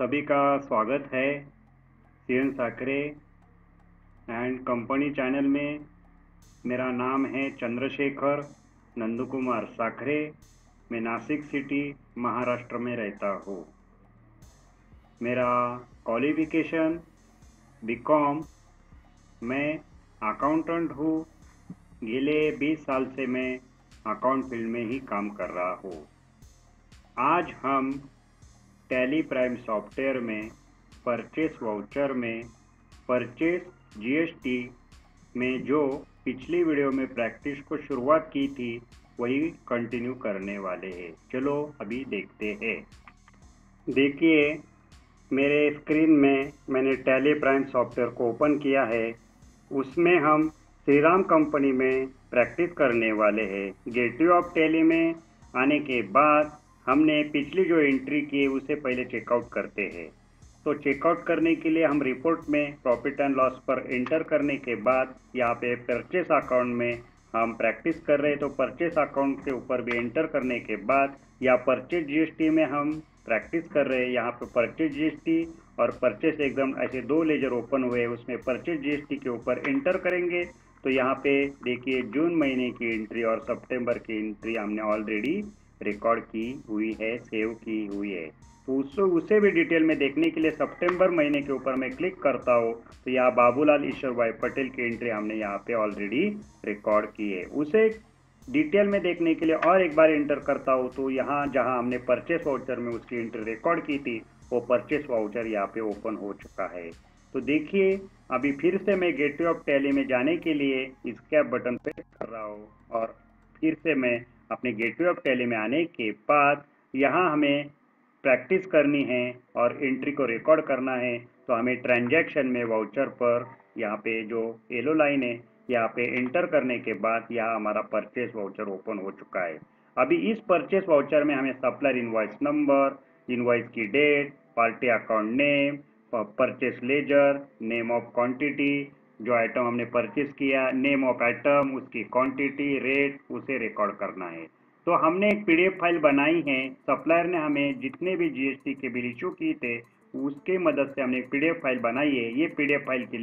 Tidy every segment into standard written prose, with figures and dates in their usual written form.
सभी का स्वागत है CN Sakre and company channel में। मेरा नाम है चंद्रशेखर नंदू कुमार साकरे। मैं नासिक सिटी महाराष्ट्र में रहता हूँ। मेरा क्वालिफिकेशन बीकॉम। मैं अकाउंटेंट हूँ। गेले 20 साल से मैं अकाउंट फील्ड में ही काम कर रहा हूँ। आज हम टैली प्राइम सॉफ्टवेयर में परचेस वाउचर में परचेस जीएसटी में जो पिछली वीडियो में प्रैक्टिस को शुरुआत की थी वही कंटिन्यू करने वाले हैं। चलो अभी देखते हैं। देखिए मेरे स्क्रीन में मैंने टैली प्राइम सॉफ्टवेयर को ओपन किया है। उसमें हम श्रीराम कंपनी में प्रैक्टिस करने वाले हैं। गेटवे ऑफ टैली में आने के बाद हमने पिछली जो एंट्री की है उसे पहले चेकआउट करते हैं। तो चेकआउट करने के लिए हम रिपोर्ट में प्रॉफिट एंड लॉस पर एंटर करने के बाद यहाँ पे परचेस अकाउंट में हम प्रैक्टिस कर रहे हैं। तो परचेस अकाउंट के ऊपर भी एंटर करने के बाद या परचेस जीएसटी में हम प्रैक्टिस कर रहे हैं। यहाँ पे परचेस जीएसटी और परचेस एकदम ऐसे दो लेजर ओपन हुए हैं। उसमें परचेस जीएसटी के ऊपर एंटर करेंगे तो यहाँ पे देखिए जून महीने की एंट्री और सितंबर की एंट्री हमने ऑलरेडी रिकॉर्ड की हुई है, सेव की हुई है। तो उसे भी डिटेल में देखने के लिए सितंबर महीने के ऊपर मैं क्लिक करता हूँ तो यहाँ बाबूलाल ईश्वर भाई पटेल की एंट्री हमने यहाँ पे ऑलरेडी रिकॉर्ड की है। उसे डिटेल में देखने के लिए और एक बार एंटर करता हूँ तो यहाँ जहाँ हमने परचेस वाउचर में उसकी एंट्री रिकॉर्ड की थी वो परचेस वाउचर यहाँ पे ओपन हो चुका है। तो देखिए अभी फिर से मैं गेटवे ऑफ टैली में जाने के लिए एस्केप बटन प्रेस कर रहा हूँ और फिर से मैं अपने गेटवे ऑफ टैली में आने के बाद यहाँ हमें प्रैक्टिस करनी है और एंट्री को रिकॉर्ड करना है। तो हमें ट्रांजैक्शन में वाउचर पर यहाँ पे जो येलो लाइन है यहाँ पे एंटर करने के बाद यहाँ हमारा परचेस वाउचर ओपन हो चुका है। अभी इस परचेस वाउचर में हमें सप्लायर इनवॉइस नंबर, इनवॉइस की date, party account name, purchase ledger, name of quantity, जो आइटम हमने परचेस किया, नेम ऑफ आइटम, उसकी क्वांटिटी, रेट, उसे रिकॉर्ड करना है। तो हमने एक पीडीएफ फाइल बनाई है। सप्लायर ने हमें जितने भी जीएसटी के बिल इशू किए थे उसके मदद से हमने एक पीडीएफ फाइल बनाई है। ये पीडीएफ फाइल की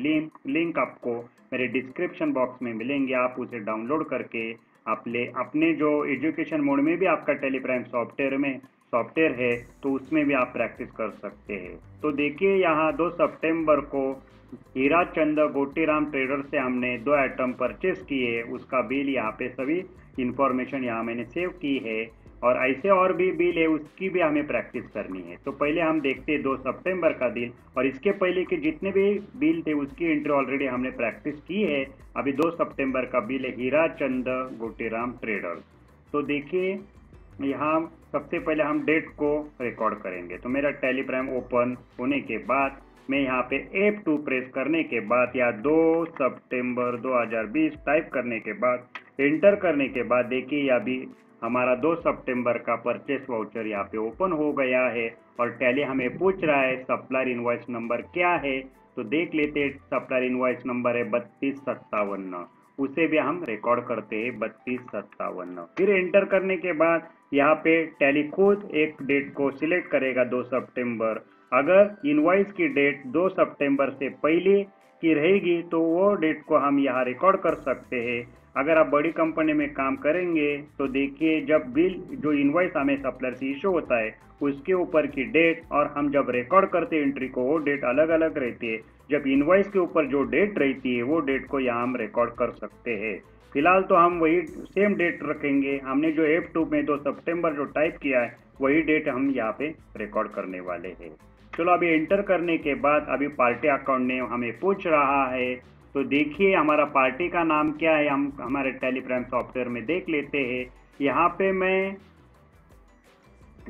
लिंक आपको मेरे डिस्क्रिप्शन बॉक्स में मिलेंगे। आप उसे डाउनलोड करके अपने जो एजुकेशन मोड में भी आपका टैली प्राइम सॉफ्टवेयर है तो उसमें भी आप प्रैक्टिस कर सकते हैं। तो देखिए यहाँ 2 सितंबर को हीरा चंद गोटीराम ट्रेडर से हमने 2 आइटम परचेस किए। उसका बिल यहाँ पे सभी इंफॉर्मेशन यहाँ मैंने सेव की है और ऐसे और भी बिल है उसकी भी हमें प्रैक्टिस करनी है। तो पहले हम देखते हैं 2 सितंबर का बिल और इसके पहले के जितने भी बिल थे उसकी एंट्री ऑलरेडी हमने प्रैक्टिस की है। अभी 2 सितंबर का बिल है हीरा चंद गोटीराम ट्रेडर। तो देखिए यहाँ सबसे पहले हम डेट को रिकॉर्ड करेंगे। तो मेरा टैली प्राइम ओपन होने के बाद मैं यहाँ पे F2 प्रेस करने के बाद या 2 सितंबर 2020 टाइप करने के बाद एंटर करने के बाद देखिए अभी हमारा 2 सितंबर का परचेस वाउचर यहाँ पे ओपन हो गया है और टैली हमें पूछ रहा है सप्लायर इनवॉइस नंबर क्या है। तो देख लेते हैं सप्लायर इनवॉइस नंबर है 3257। उसे भी हम रिकॉर्ड करते हैं 3257। फिर एंटर करने के बाद यहाँ पे टैली खुद एक डेट को सिलेक्ट करेगा 2 सितंबर। अगर इनवॉइस की डेट 2 सितंबर से पहले की रहेगी तो वो डेट को हम यहाँ रिकॉर्ड कर सकते हैं। अगर आप बड़ी कंपनी में काम करेंगे तो देखिए जब बिल जो इनवॉइस हमें सप्लायर से इशू होता है उसके ऊपर की डेट और हम जब रिकॉर्ड करते हैं एंट्री को वो डेट अलग अलग रहती है। जब इनवॉइस के ऊपर जो डेट रहती है वो डेट को यहाँ हम रिकॉर्ड कर सकते हैं। फिलहाल तो हम वही सेम डेट रखेंगे। हमने जो F2 में 2 सितंबर जो टाइप किया है वही डेट हम यहाँ पे रिकॉर्ड करने वाले हैं। चलो अभी एंटर करने के बाद अभी पार्टी अकाउंट नेम हमें पूछ रहा है। तो देखिए हमारा पार्टी का नाम क्या है हम हमारे टैली प्राइम सॉफ्टवेयर में देख लेते हैं। यहाँ पे मैं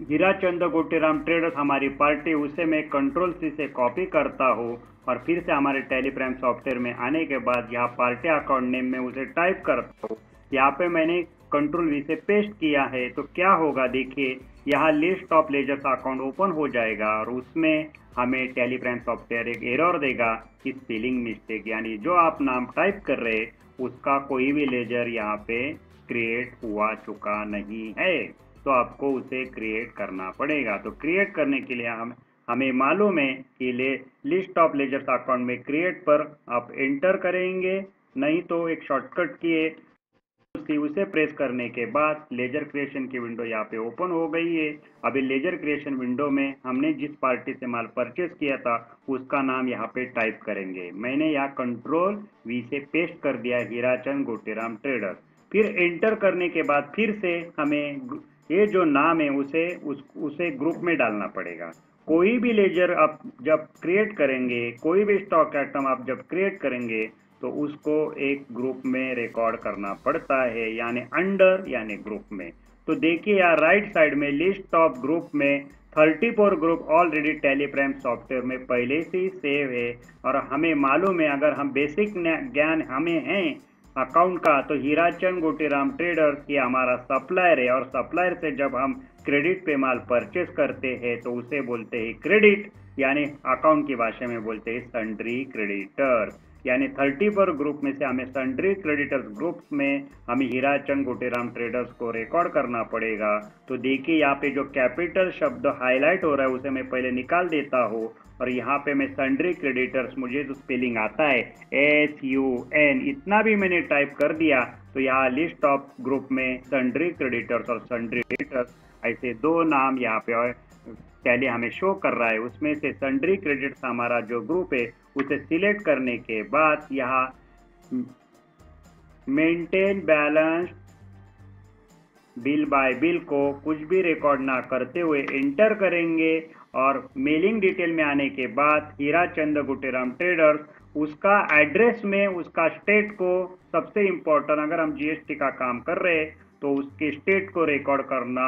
हीरा चंद गोटीराम ट्रेडर्स हमारी पार्टी उसे मैं कंट्रोल-C से कॉपी करता हूँ और फिर से हमारे टैली प्राइम सॉफ्टवेयर में आने के बाद यहाँ पार्टी अकाउंट नेम में उसे टाइप करता हूँ। यहाँ पे मैंने कंट्रोल-V से पेस्ट किया है। तो क्या होगा देखिए यहाँ list of ledgers account open हो जाएगा और उसमें हमें टैली प्राइम सॉफ्टवेयर एक एरर देगा कि स्पेलिंग मिस्टेक, यानी जो आप नाम टाइप कर रहे हैं उसका कोई भी लेजर यहाँ पे क्रिएट हुआ चुका नहीं है। तो आपको उसे क्रिएट करना पड़ेगा। तो क्रिएट करने के लिए हमें मालूम है कि लिस्ट ऑफ लेजर्स अकाउंट में क्रिएट पर आप एंटर करेंगे, नहीं तो एक शॉर्टकट की है, उसे प्रेस करने के बाद लेजर क्रिएशन की विंडो यहाँ पे ओपन हो गई है। अभी लेजर क्रिएशन विंडो में हमने जिस पार्टी से माल परचेस किया था उसका नाम यहाँ पे टाइप करेंगे। मैंने यहाँ कंट्रोल वी से पेस्ट कर दिया हीराचंद गोटेराम ट्रेडर्स। फिर एंटर करने के बाद फिर से हमें ये जो नाम है उसे ग्रुप में डालना पड़ेगा। कोई भी लेजर आप जब क्रिएट करेंगे, कोई भी स्टॉक आइटम आप जब क्रिएट करेंगे तो उसको एक ग्रुप में रिकॉर्ड करना पड़ता है, यानी अंडर यानी ग्रुप में। तो देखिए यहाँ राइट साइड में लिस्ट ऑफ ग्रुप में 34 ग्रुप ऑलरेडी टेलीप्राइम सॉफ्टवेयर में पहले से ही सेव है। और हमें मालूम है, अगर हम बेसिक ज्ञान हमें है अकाउंट का, तो हीराचंद गोटेराम ट्रेडर्स ये हमारा सप्लायर है, और सप्लायर से जब हम क्रेडिट पे माल परचेस करते हैं तो उसे बोलते हैं क्रेडिट, यानी अकाउंट की भाषा में बोलते हैं सन्ड्री क्रेडिटर्स। यानी 34 ग्रुप में से हमें सन्ड्री क्रेडिटर्स ग्रुप में हमें हीराचंद गोटेराम ट्रेडर्स को रिकॉर्ड करना पड़ेगा। तो देखिए यहाँ पे जो कैपिटल शब्द हाईलाइट हो रहा है उसे मैं पहले निकाल देता हूँ, और यहाँ पे मैं सन्ड्री क्रेडिटर्स, मुझे जो स्पेलिंग आता है SUN, इतना भी मैंने टाइप कर दिया तो यहाँ लिस्ट ऑफ ग्रुप में सन्ड्री क्रेडिटर्स और सन्ड्री क्रेडिटर्स ऐसे दो नाम यहाँ पे पहले हमें शो कर रहा है। उसमें से सन्ड्री क्रेडिट्स हमारा जो ग्रुप है उसे सिलेक्ट करने के बाद यहाँ maintain balance bill bye bill को कुछ भी रिकॉर्ड ना करते हुए एंटर करेंगे, और मेलिंग डिटेल में आने के बाद हीराचंद गोटेराम ट्रेडर्स उसका एड्रेस में उसका स्टेट को, सबसे इम्पोर्टेंट अगर हम GST का काम कर रहे हैं तो उसके स्टेट को रिकॉर्ड करना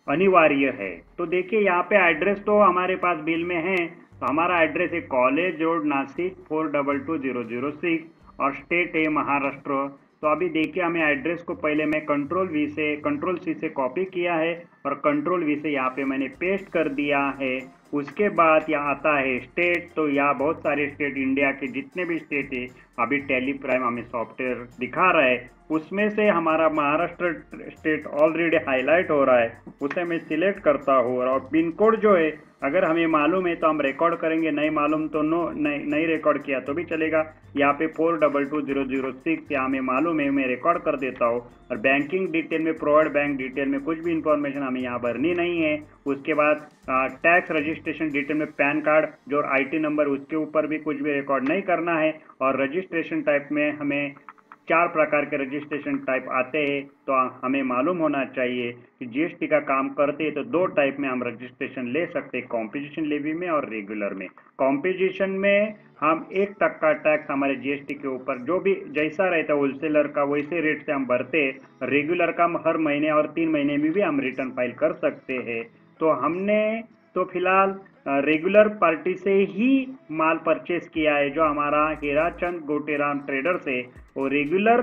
अनिवार्य है। तो देखिए यहाँ पे एड्रेस तो हमारे पास बिल में है, तो हमारा एड्रेस है कॉलेज रोड नासिक 422006 और स्टेट है महाराष्ट्र। तो अभी देखिए हमें एड्रेस को पहले मैं कंट्रोल सी से कॉपी किया है और कंट्रोल वी से यहाँ पे मैंने पेस्ट कर दिया है। उसके बाद यहाँ आता है स्टेट, तो यहाँ बहुत सारे स्टेट, इंडिया के जितने भी स्टेट है अभी टेलीप्राइम हमें सॉफ्टवेयर दिखा रहा है, उसमें से हमारा महाराष्ट्र स्टेट ऑलरेडी हाईलाइट हो रहा है, उसे मैं सिलेक्ट करता हूँ। और पिन कोड जो है अगर हमें मालूम है तो हम रिकॉर्ड करेंगे, नहीं मालूम तो नहीं रिकॉर्ड किया तो भी चलेगा। यहाँ पे 422006 यहाँ हमें मालूम है, मैं रिकॉर्ड कर देता हूँ। और बैंकिंग डिटेल में, प्रोवाइड बैंक डिटेल में कुछ भी इंफॉर्मेशन हमें यहाँ भरनी नहीं है। उसके बाद टैक्स रजिस्ट्रेशन डिटेल में पैन कार्ड जो IT नंबर उसके ऊपर भी कुछ भी रिकॉर्ड नहीं करना है। और रजिस्ट्रेशन टाइप में हमें 4 प्रकार के रजिस्ट्रेशन टाइप आते हैं, तो हमें मालूम होना चाहिए कि GST का काम करते हैं तो 2 टाइप में हम रजिस्ट्रेशन ले सकते हैं, कॉम्पोजिशन लेवी में और रेगुलर में। कॉम्पोजिशन में हम 1% टैक्स हमारे GST के ऊपर जो भी जैसा रहता है होलसेलर का वैसे रेट से हम भरते हैं। रेगुलर का हम हर महीने और 3 महीने में भी हम रिटर्न फाइल कर सकते हैं। तो हमने तो फिलहाल रेगुलर पार्टी से ही माल परचेस किया है। जो हमारा हीराचंद गोटेराम ट्रेडर्स है वो रेगुलर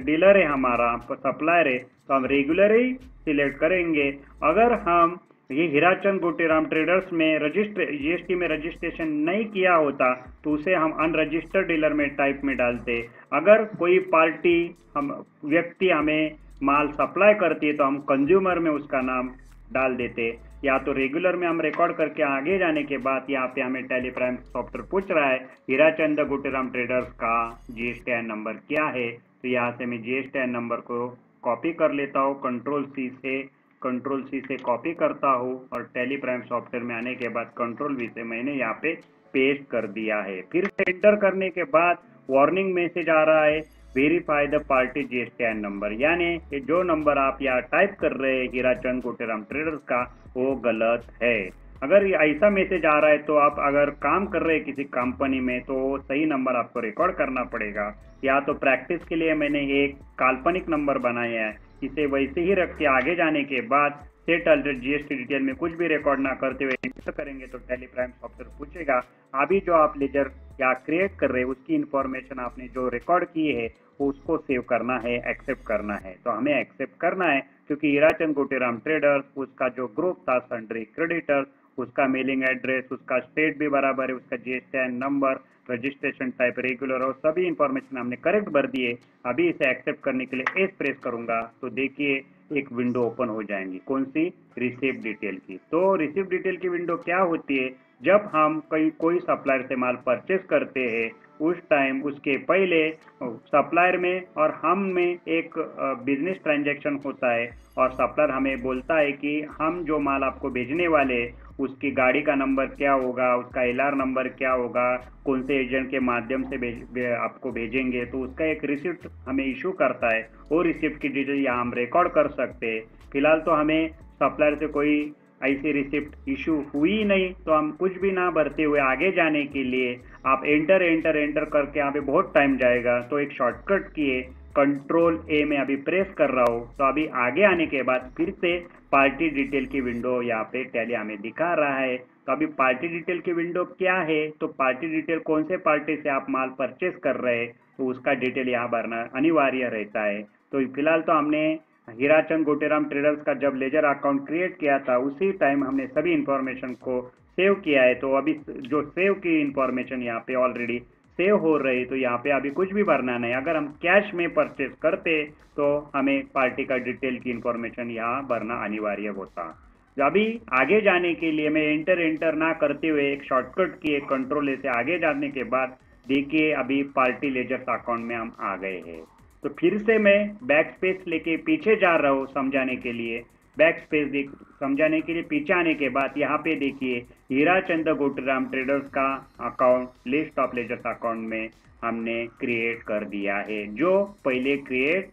डीलर है, हमारा सप्लायर है, तो हम रेगुलर ही सिलेक्ट करेंगे। अगर हम ये हीराचंद गोटेराम ट्रेडर्स में GST में रजिस्ट्रेशन नहीं किया होता तो उसे हम अनरजिस्टर्ड डीलर में टाइप में डालते। अगर कोई पार्टी व्यक्ति हमें माल सप्लाई करती है तो हम कंज्यूमर में उसका नाम डाल देते। या तो रेगुलर में हम रिकॉर्ड करके आगे जाने के बाद यहाँ पे हमें टेलीप्राइम सॉफ्टवेयर पूछ रहा है हीराचंद गोटेराम ट्रेडर्स का GSTN नंबर क्या है। तो यहाँ से मैं GSTN नंबर को कॉपी कर लेता हूँ, कंट्रोल सी से कॉपी करता हूँ, और टेलीप्राइम सॉफ्टवेयर में आने के बाद कंट्रोल V से मैंने यहाँ पे पेस्ट कर दिया है। फिर से एंटर करने के बाद वार्निंग मैसेज आ रहा है verify the party GSTN number, यानी जो नंबर आप यहाँ टाइप कर रहे हैं हीराचंद गोटेराम ट्रेडर्स का वो गलत है। अगर ऐसा मैसेज आ रहा है तो आप अगर काम कर रहे हैं किसी कंपनी में तो सही नंबर आपको रिकॉर्ड करना पड़ेगा। या तो प्रैक्टिस के लिए मैंने एक काल्पनिक नंबर बनाया है, इसे वैसे ही रख के आगे जाने के बाद सेट अल्टर GST डिटेल में कुछ भी रिकॉर्ड ना करते हुए एंटर करेंगे तो टेलीप्राइम सॉफ्टवेयर पूछेगा अभी जो आप लेजर या क्रिएट कर रहे हैं उसकी इंफॉर्मेशन आपने जो रिकॉर्ड की है उसको सेव करना है, एक्सेप्ट करना है। तो हमें एक्सेप्ट करना है क्योंकि हीराचंद गोटेराम ट्रेडर्स उसका जो ग्रुप था सन्ड्री क्रेडिटर्स, उसका मेलिंग एड्रेस, उसका स्टेट भी बराबर है, उसका GSTN number, registration type regular और सभी इंफॉर्मेशन हमने करेक्ट भर दिए। अभी इसे एक्सेप्ट करने के लिए एस प्रेस करूंगा तो देखिए एक विंडो ओपन हो जाएंगी। कौन सी? रिसिप्ट डिटेल की। तो रिसिप्ट डिटेल की विंडो क्या होती है? जब हम कोई सप्लायर से माल परचेस करते हैं उस टाइम उसके पहले सप्लायर में और हम में एक बिजनेस ट्रांजैक्शन होता है और सप्लायर हमें बोलता है कि हम जो माल आपको भेजने वाले उसकी गाड़ी का नंबर क्या होगा, उसका एलआर नंबर क्या होगा, कौन से एजेंट के माध्यम से आपको भेजेंगे, तो उसका एक रिसिप्ट हमें इशू करता है। वो रिसिप्ट की डिटेल यहाँ हम रिकॉर्ड कर सकते हैं। फिलहाल तो हमें सप्लायर से कोई ऐसी रिसिप्ट इशू हुई नहीं, तो हम कुछ भी ना भरते हुए आगे जाने के लिए आप एंटर एंटर एंटर करके यहाँ पे बहुत टाइम जाएगा। तो एक शॉर्टकट किए कंट्रोल ए में अभी प्रेस कर रहा हूँ। तो अभी आगे आने के बाद फिर से पार्टी डिटेल की विंडो यहाँ पे टैली हमें दिखा रहा है। तो अभी पार्टी डिटेल की विंडो क्या है? तो पार्टी डिटेल कौन से पार्टी से आप माल परचेस कर रहे हैं तो उसका डिटेल यहाँ भरना अनिवार्य रहता है। तो फिलहाल तो हमने हीराचंद गोटेराम ट्रेडर्स का जब लेजर अकाउंट क्रिएट किया था उसी टाइम हमने सभी इंफॉर्मेशन को सेव किया है। तो अभी जो सेव की इंफॉर्मेशन यहाँ पे ऑलरेडी सेव हो रही, तो यहाँ पे अभी कुछ भी भरना नहीं। अगर हम कैश में परचेस करते तो हमें पार्टी का डिटेल की इंफॉर्मेशन यहाँ भरना अनिवार्य होता। अभी आगे जाने के लिए मैं एंटर ना करते हुए एक शॉर्टकट की एक कंट्रोल से आगे जाने के बाद देखिए अभी पार्टी लेजर्स अकाउंट में हम आ गए हैं। तो फिर से मैं बैक स्पेस लेके पीछे जा रहा हूँ समझाने के लिए। बैक स्पेस समझाने के लिए पीछे आने के बाद यहाँ पे देखिए हीराचंद गोटेराम ट्रेडर्स का account list of ledgers account में हमने क्रिएट कर दिया है। जो पहले क्रिएट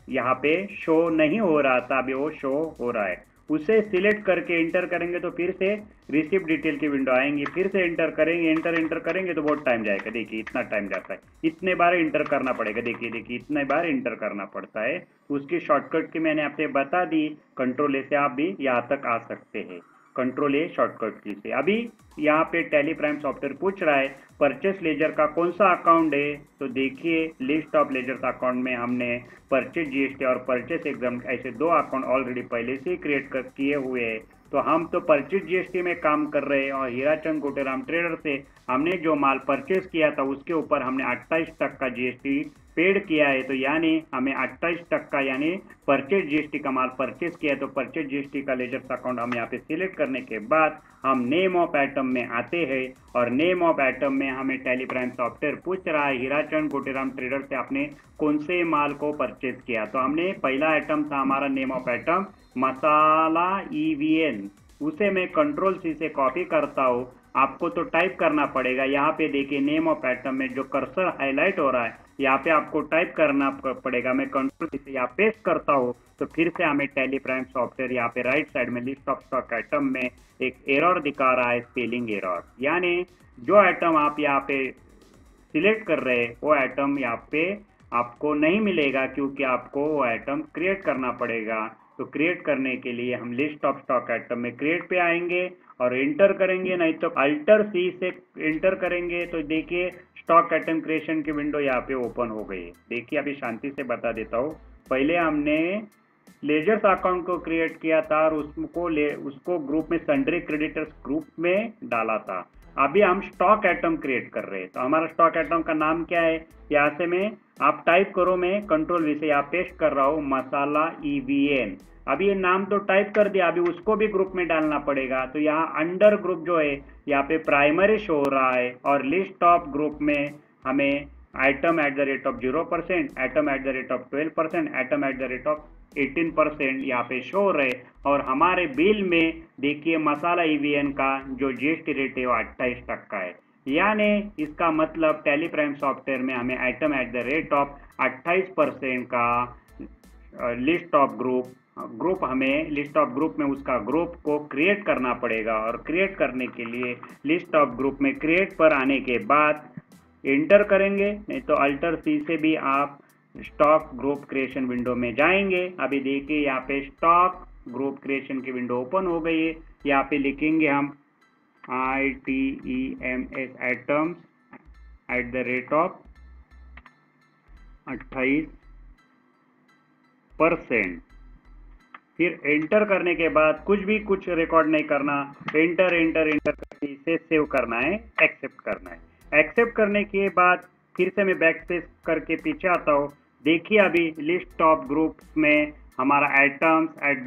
यहाँ पे शो नहीं हो रहा था अभी वो शो हो रहा है। उसे सिलेक्ट करके इंटर करेंगे तो फिर से रिसिप्ट डिटेल की विंडो आएंगी। फिर से इंटर करेंगे, एंटर करेंगे तो बहुत टाइम जाएगा। देखिए इतना टाइम जाता है, इतने बार इंटर करना पड़ेगा। देखिए इतने बार इंटर करना पड़ता है। उसकी शॉर्टकट की मैंने आपसे बता दी। कंट्रोल ए से आप भी यहाँ तक आ सकते हैं, कंट्रोल ए शॉर्टकट की से। अभी यहाँ पे टैली प्राइम सॉफ्टवेयर पूछ रहा है परचेस लेजर का कौन सा अकाउंट है। तो देखिए लिस्ट ऑफ लेजर्स अकाउंट में हमने परचेस जीएसटी और परचेस एग्जाम ऐसे दो अकाउंट ऑलरेडी पहले से ही क्रिएट किए हुए हैं। तो हम तो परचेस जीएसटी में काम कर रहे हैं और हीराचंद गोटेराम ट्रेडर से हमने जो माल परचेस किया था उसके ऊपर हमने 28% जीएसटी पेड किया है। तो यानी हमें 28% यानी परचेज जीएसटी का माल परचेस किया है। तो परचेज जीएसटी का लेजर्स अकाउंट हम यहाँ पे सिलेक्ट करने के बाद हम नेम ऑफ आइटम में आते हैं और नेम ऑफ आइटम में हमें टैली प्राइम सॉफ्टवेयर पूछ रहा है हीराचंद गोटेराम ट्रेडर से आपने कौन से माल को परचेस किया। तो हमने पहला आइटम था हमारा नेम ऑफ आइटम मसाला ईवीएन, उसे मैं कंट्रोल सी से कॉपी करता हूँ। आपको तो टाइप करना पड़ेगा। यहाँ पे देखिए नेम ऑफ आइटम में जो कर्सर हाईलाइट हो रहा है यहाँ पे आपको टाइप करना पड़ेगा। मैं कंट्रोल सी से यहाँ पेस्ट करता हूँ तो फिर से हमें टैली प्राइम सॉफ्टवेयर यहाँ पे राइट साइड में लिस्ट ऑफ स्टॉक आइटम में एक एरर दिखा रहा है, स्पेलिंग एरर। यानी जो आइटम आप यहाँ पे सिलेक्ट कर रहे हैं वो आइटम यहाँ पे आपको नहीं मिलेगा क्योंकि आपको वो आइटम क्रिएट करना पड़ेगा। तो क्रिएट करने के लिए हम लिस्ट ऑफ स्टॉक आइटम में क्रिएट पे आएंगे और एंटर करेंगे, नहीं तो अल्टर सी से एंटर करेंगे। तो देखिए स्टॉक आइटम क्रिएशन की विंडो यहाँ पे ओपन हो गई है। देखिए अभी शांति से बता देता हूँ। पहले हमने लेजर्स अकाउंट को क्रिएट किया था और उसको ग्रुप में सन्ड्री क्रेडिटर्स ग्रुप में डाला था। अभी हम स्टॉक आइटम क्रिएट कर रहे हैं। तो हमारा स्टॉक आइटम का नाम क्या है? यहाँ से मैं आप टाइप करो, मैं कंट्रोल वी से यहाँ पेस्ट कर रहा हूँ मसाला ईवीएन। अभी ये नाम तो टाइप कर दिया, अभी उसको भी ग्रुप में डालना पड़ेगा। तो यहाँ अंडर ग्रुप जो है यहाँ पे प्राइमरी शो हो रहा है और लिस्ट ऑफ ग्रुप में हमें item at the rate of 0%, item at the rate of 12%, item at the rate of 18% यहाँ पे शो हो रहे। और हमारे बिल में देखिए मसाला ईवीएन का जो जीएसटी रेट है वो 28% है। यानी इसका मतलब टैली प्राइम सॉफ्टवेयर में हमें item at the rate of 28% का लिस्ट ऑफ ग्रुप हमें लिस्ट ऑफ ग्रुप में उसका ग्रुप को क्रिएट करना पड़ेगा। और क्रिएट करने के लिए लिस्ट ऑफ ग्रुप में क्रिएट पर आने के बाद एंटर करेंगे, नहीं तो अल्टर सी से भी आप स्टॉक ग्रुप क्रिएशन विंडो में जाएंगे। अभी देखिए यहाँ पे स्टॉक ग्रुप क्रिएशन की विंडो ओपन हो गई है। यहाँ पे लिखेंगे हम ITEMS items at the rate of 28%। फिर एंटर करने के बाद कुछ रिकॉर्ड नहीं करना, एंटर करके इसे सेव करना है, एक्सेप्ट करना है। एक्सेप्ट करने के बाद फिर से मैं बैक स्पेस करके पीछे आता हूँ। देखिए अभी लिस्ट ऑफ ग्रुप्स में हमारा आइटम्स @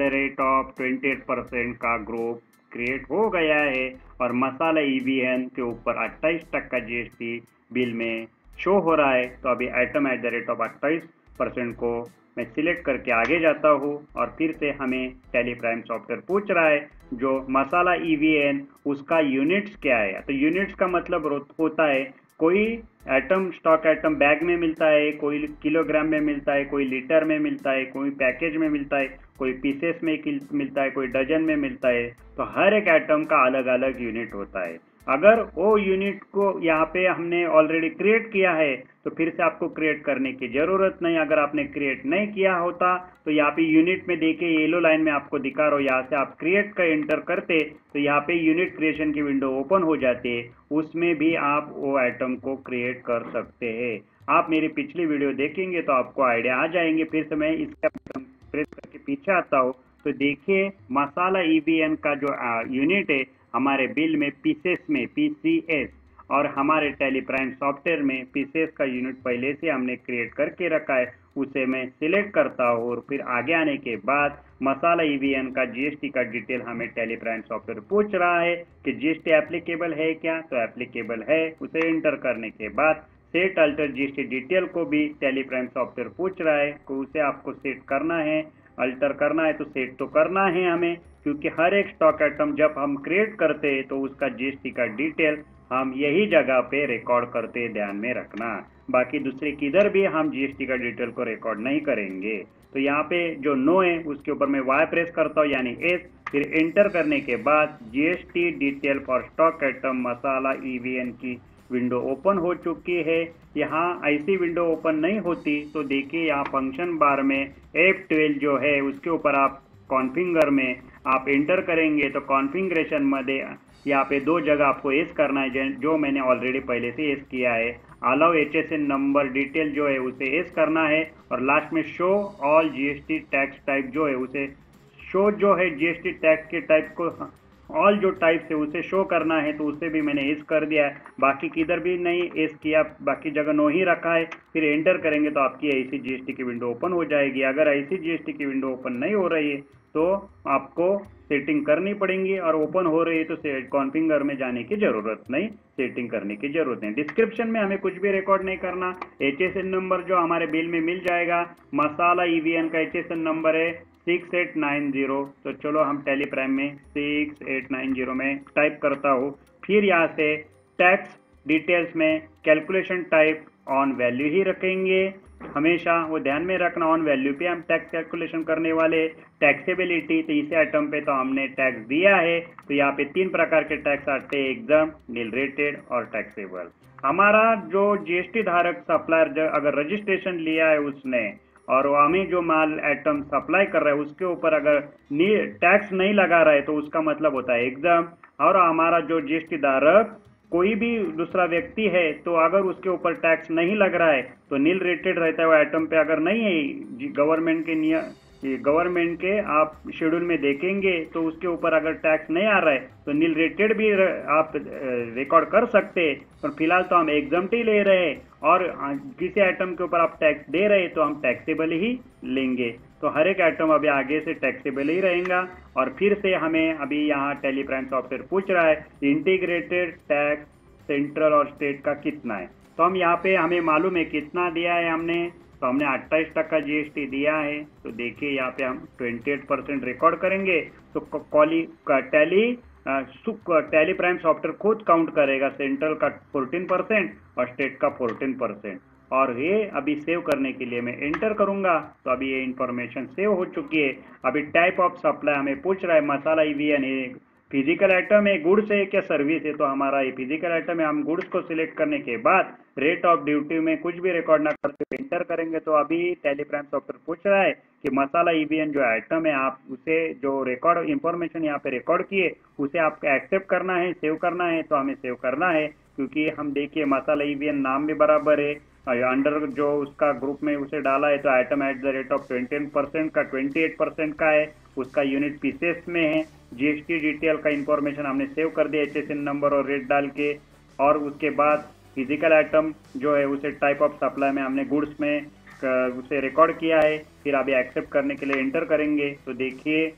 28% का ग्रुप क्रिएट हो गया है और मसाला EVN के ऊपर 28% GST बिल में शो हो रहा है। तो अभी आइटम @ 28% को मैं सिलेक्ट करके आगे जाता हूँ और फिर से हमें टैली प्राइम सॉफ्टवेयर पूछ रहा है जो मसाला EVN उसका यूनिट्स क्या है। तो यूनिट्स का मतलब होता है कोई आइटम स्टॉक आइटम बैग में मिलता है, कोई किलोग्राम में मिलता है, कोई लीटर में मिलता है, कोई पैकेज में मिलता है, कोई पीसेस में मिलता है, कोई डजन में मिलता है। तो हर एक आइटम का अलग अलग यूनिट होता है। अगर वो यूनिट को यहाँ पे हमने ऑलरेडी क्रिएट किया है तो फिर से आपको क्रिएट करने की ज़रूरत नहीं। अगर आपने क्रिएट नहीं किया होता तो यहाँ पे यूनिट में देखिए येलो लाइन में आपको दिखा रहा हो, यहाँ से आप क्रिएट का एंटर करते तो यहाँ पे यूनिट क्रिएशन की विंडो ओपन हो जाती है। उसमें भी आप वो आइटम को क्रिएट कर सकते हैं। आप मेरी पिछली वीडियो देखेंगे तो आपको आइडिया आ जाएंगे। फिर से मैं इसका बटन प्रेस करके पीछे आता हूँ तो देखिए मसाला EVN का जो यूनिट है हमारे बिल में पीसेस में PCS और हमारे टैली प्राइम सॉफ्टवेयर में पीसेस का यूनिट पहले से हमने क्रिएट करके रखा है, उसे मैं सिलेक्ट करता हूँ और फिर आगे आने के बाद मसाला EVN का GST का डिटेल हमें टैली प्राइम सॉफ्टवेयर पूछ रहा है कि GST एप्लीकेबल है क्या, तो एप्लीकेबल है। उसे एंटर करने के बाद सेट अल्टर GST डिटेल को भी टैली प्राइम सॉफ्टवेयर पूछ रहा है कि उसे आपको सेट करना है, अल्टर करना है। तो सेट तो करना है हमें, क्योंकि हर एक स्टॉक आइटम जब हम क्रिएट करते हैं तो उसका GST का डिटेल हम यही जगह पे रिकॉर्ड करते हैं, ध्यान में रखना। बाकी दूसरे किधर भी हम GST का डिटेल को रिकॉर्ड नहीं करेंगे। तो यहाँ पे जो नो है उसके ऊपर मैं Y प्रेस करता हूँ यानी S, फिर एंटर करने के बाद GST detail for stock item masala EVN की विंडो ओपन हो चुकी है। यहाँ ऐसी विंडो ओपन नहीं होती तो देखिए यहाँ फंक्शन बार में F12 जो है उसके ऊपर आप कॉन्फ़िगर में आप एंटर करेंगे तो कॉन्फ़िगरेशन मध्ये यहाँ पे दो जगह आपको एस करना है जो मैंने ऑलरेडी पहले से एस किया है। अलाउ HSN नंबर डिटेल जो है उसे एस करना है और लास्ट में show all GST tax type जो है उसे शो जो है GST टैक्स के टाइप को ऑल जो टाइप है उसे शो करना है, तो उसे भी मैंने एस कर दिया है। बाकी किधर भी नहीं एस किया, बाकी जगह नो ही रखा है। फिर एंटर करेंगे तो आपकी ऐसी GST की विंडो ओपन हो जाएगी। अगर ऐसी GST की विंडो ओपन नहीं हो रही है तो आपको सेटिंग करनी पड़ेंगी और ओपन हो रही है तो कॉन्फ़िगर में जाने की ज़रूरत नहीं, सेटिंग करने की ज़रूरत नहीं। डिस्क्रिप्शन में हमें कुछ भी रिकॉर्ड नहीं करना। HSN नंबर जो हमारे बिल में मिल जाएगा, मसाला EVN का HSN नंबर है 6890। तो चलो हम टैली प्राइम में 6890 में टाइप करता हूँ। फिर यहाँ से टैक्स डिटेल्स में कैलकुलेशन टाइप ऑन वैल्यू ही रखेंगे हमेशा, वो ध्यान में रखना। ऑन वैल्यू पे हम टैक्स कैलकुलेशन करने वाले। टैक्सेबिलिटी, तो इस आइटम पे तो हमने टैक्स दिया है तो यहाँ पे 3 प्रकार के टैक्स आते हैं, एग्जाम, नील रेटेड और टैक्सेबल। हमारा जो GST धारक सप्लायर अगर रजिस्ट्रेशन लिया है उसने और हमें जो माल आइटम सप्लाई कर रहा है उसके ऊपर अगर टैक्स नहीं लगा रहा है तो उसका मतलब होता है एग्जाम। और हमारा जो GST धारक कोई भी दूसरा व्यक्ति है तो अगर उसके ऊपर टैक्स नहीं लग रहा है तो नील रेटेड रहता है वो आइटम पे। अगर नहीं है गवर्नमेंट के आप शेड्यूल में देखेंगे तो उसके ऊपर अगर टैक्स नहीं आ रहा है तो नील रेटेड भी आप रिकॉर्ड कर सकते हैं। पर फिलहाल तो हम एग्जम्प्ट ही ले रहे हैं और किसी आइटम के ऊपर आप टैक्स दे रहे हैं तो हम टैक्सेबल ही लेंगे। तो हर एक आइटम अभी आगे से टैक्सेबल ही रहेगा। और फिर से हमें अभी यहाँ टैली प्राइम सॉफ्टवेयर पूछ रहा है इंटीग्रेटेड टैक्स सेंट्रल और स्टेट का कितना है। तो हम यहाँ पे हमें मालूम है कितना दिया है हमने, तो हमने 28% GST दिया है। तो देखिए यहाँ पे हम 28% रिकॉर्ड करेंगे तो टैली प्राइम सॉफ्टवेयर खुद काउंट करेगा सेंट्रल का 14% और स्टेट का 14%। और ये अभी सेव करने के लिए मैं एंटर करूंगा तो अभी ये इंफॉर्मेशन सेव हो चुकी है। अभी टाइप ऑफ सप्लाई हमें पूछ रहा है, मसाला EVN है, फिजिकल आइटम है, गुड्स है क्या सर्विस है। तो हमारा ये फिजिकल आइटम है, हम गुड्स को सिलेक्ट करने के बाद रेट ऑफ ड्यूटी में कुछ भी रिकॉर्ड ना करते एंटर करेंगे तो अभी टैली प्राइम सॉफ्टवेयर पूछ रहा है कि मसाला EVN जो आइटम है आप उसे जो रिकॉर्ड इंफॉर्मेशन यहाँ पे रिकॉर्ड किए उसे आपको एक्सेप्ट करना है, सेव करना है। तो हमें सेव करना है क्योंकि हम देखिए मसाला EVN नाम भी बराबर है, अंडर जो उसका ग्रुप में उसे डाला है तो आइटम @ 20% का 28% का है, उसका यूनिट पीसेस में है। GST डिटेल का इंफॉर्मेशन हमने सेव कर दिया HSN नंबर और रेट डाल के। और उसके बाद फिजिकल आइटम जो है उसे टाइप ऑफ सप्लाई में हमने गुड्स में उसे रिकॉर्ड किया है। फिर अभी एक्सेप्ट करने के लिए एंटर करेंगे तो देखिए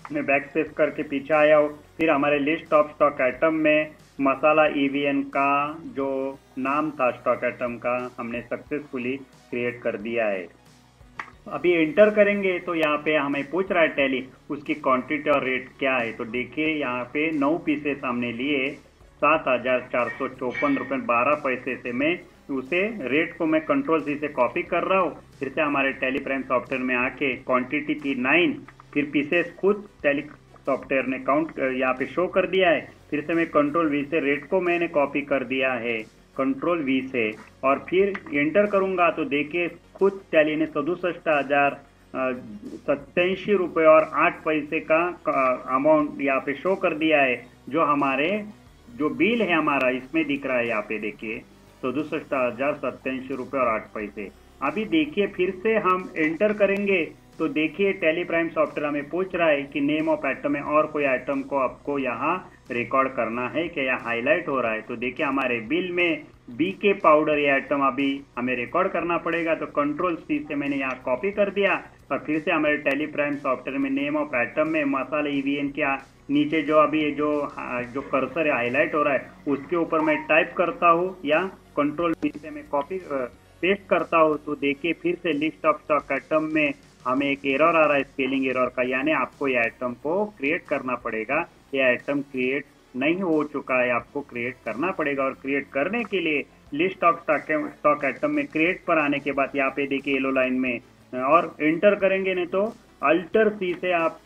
मैं बैक स्पेस करके पीछे आया हूँ। फिर हमारे लिस्ट ऑफ स्टॉक आइटम में मसाला ईवीएन का जो नाम था स्टॉक आइटम का हमने सक्सेसफुली क्रिएट कर दिया है। अभी एंटर करेंगे तो यहाँ पे हमें पूछ रहा है टैली उसकी क्वांटिटी और रेट क्या है। तो देखिए यहाँ पे 9 पीसेस हमने लिए 7,454.12 से मैं उसे रेट को मैं कंट्रोल सी से कॉपी कर रहा हूँ। फिर से हमारे टैली प्राइम सॉफ्टवेयर में आके क्वांटिटी थी 9, फिर पीसेस खुद टैली सॉफ्टवेयर ने काउंट यहाँ पे शो कर दिया है। फिर से मैं कंट्रोल वी से रेट को मैंने कॉपी कर दिया है कंट्रोल वी से, और फिर एंटर करूंगा तो देखिए खुद टैली ने 67,087.08 का अमाउंट यहाँ पे शो कर दिया है। जो हमारे जो बिल है हमारा इसमें दिख रहा है, यहाँ पे देखिए 67,087.08। अभी देखिए फिर से हम एंटर करेंगे तो देखिए टैली प्राइम सॉफ्टवेयर हमें पूछ रहा है कि नेम ऑफ आइटम में और कोई आइटम को आपको यहाँ रिकॉर्ड करना है क्या, यहाँ हाईलाइट हो रहा है। तो देखिए हमारे बिल में बीके पाउडर ये आइटम अभी हमें रिकॉर्ड करना पड़ेगा। तो कंट्रोल सी से मैंने यहाँ कॉपी कर दिया और फिर से हमारे टैली प्राइम सॉफ्टवेयर में नेम ऑफ आइटम में मसाला ईवीएन के नीचे जो अभी जो कर्सर है हाईलाइट हो रहा है उसके ऊपर मैं टाइप करता हूँ या कंट्रोल सी से मैं कॉपी पेस्ट करता हूँ। तो देखिए फिर से लिस्ट ऑफ स्टॉक आइटम में हमें एक एरर आ रहा है स्पेलिंग एरर का, यानी आपको ये आइटम को क्रिएट करना पड़ेगा। ये आइटम क्रिएट नहीं हो चुका है, आपको क्रिएट करना पड़ेगा। और क्रिएट करने के लिए लिस्ट ऑफ स्टॉक आइटम में क्रिएट पर आने के बाद यहाँ पे देखिए येलो लाइन में और एंटर करेंगे, नहीं तो अल्टर सी से आप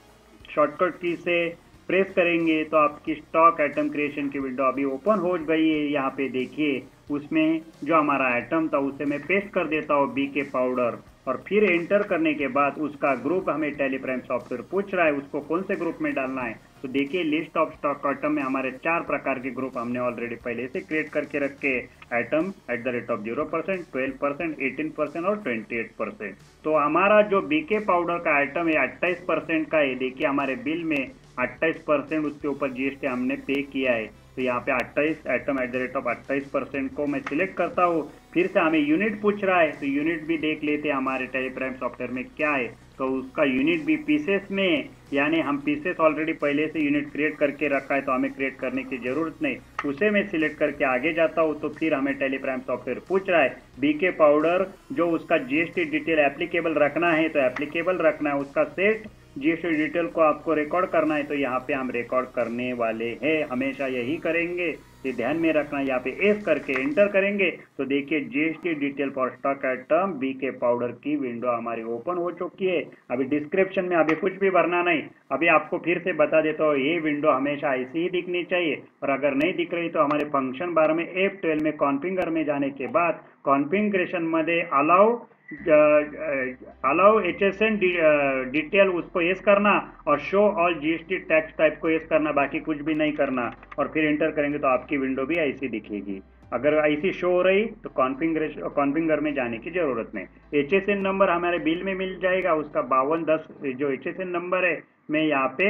शॉर्टकट की से प्रेस करेंगे तो आपकी स्टॉक आइटम क्रिएशन की विंडो अभी ओपन हो गई है। यहाँ पे देखिए उसमें जो हमारा आइटम था उसे मैं पेस्ट कर देता हूँ बीके पाउडर, और फिर एंटर करने के बाद उसका ग्रुप हमें टैली प्राइम सॉफ्टवेयर पूछ रहा है उसको कौन से ग्रुप में डालना है। तो देखिए लिस्ट ऑफ स्टॉक आइटम में हमारे 4 प्रकार के ग्रुप हमने ऑलरेडी पहले से क्रिएट करके रखे, आइटम @ 0%, 12%, 18% और 28%। तो हमारा जो बीके पाउडर का आइटम है 28% का है। देखिए हमारे बिल में 28% उसके ऊपर जीएसटी हमने पे किया है। तो यहाँ पे 28 आइटम @ 28% को मैं सिलेक्ट करता हूँ। फिर से हमें यूनिट पूछ रहा है तो यूनिट भी देख लेते हैं हमारे टैली प्राइम सॉफ्टवेयर में क्या है। तो उसका यूनिट भी पीसेस में, यानी हम पीसेस ऑलरेडी पहले से यूनिट क्रिएट करके रखा है तो हमें क्रिएट करने की जरूरत नहीं, उसे मैं सिलेक्ट करके आगे जाता हूँ। तो फिर हमें टैली प्राइम सॉफ्टवेयर पूछ रहा है बीके पाउडर जो उसका जीएसटी डिटेल एप्लीकेबल रखना है तो एप्लीकेबल रखना है, उसका सेट जीएसटी डिटेल को आपको रिकॉर्ड करना है तो यहाँ पे हम रिकॉर्ड करने वाले हैं, हमेशा यही करेंगे, ये ध्यान में रखना। यहाँ पे एस करके एंटर करेंगे तो देखिए GST detail for stock item BK powder की विंडो हमारी ओपन हो चुकी है। अभी डिस्क्रिप्शन में अभी कुछ भी भरना नहीं, अभी आपको फिर से बता देता हूँ ये विंडो हमेशा ऐसी ही दिखनी चाहिए। और अगर नहीं दिख रही तो हमारे फंक्शन बार में F12 में कॉन्फ़िगर में जाने के बाद कॉन्फ़िगरेशन मध्ये अलाउ HSN डिटेल उसको यस करना और show all GST tax type को यस करना, बाकी कुछ भी नहीं करना। और फिर एंटर करेंगे तो आपकी विंडो भी ऐसी दिखेगी। अगर ऐसी शो हो रही तो कॉन्फ़िगर में जाने की जरूरत नहीं। HSN नंबर हमारे बिल में मिल जाएगा, उसका 5210 जो HSN नंबर है मैं यहाँ पे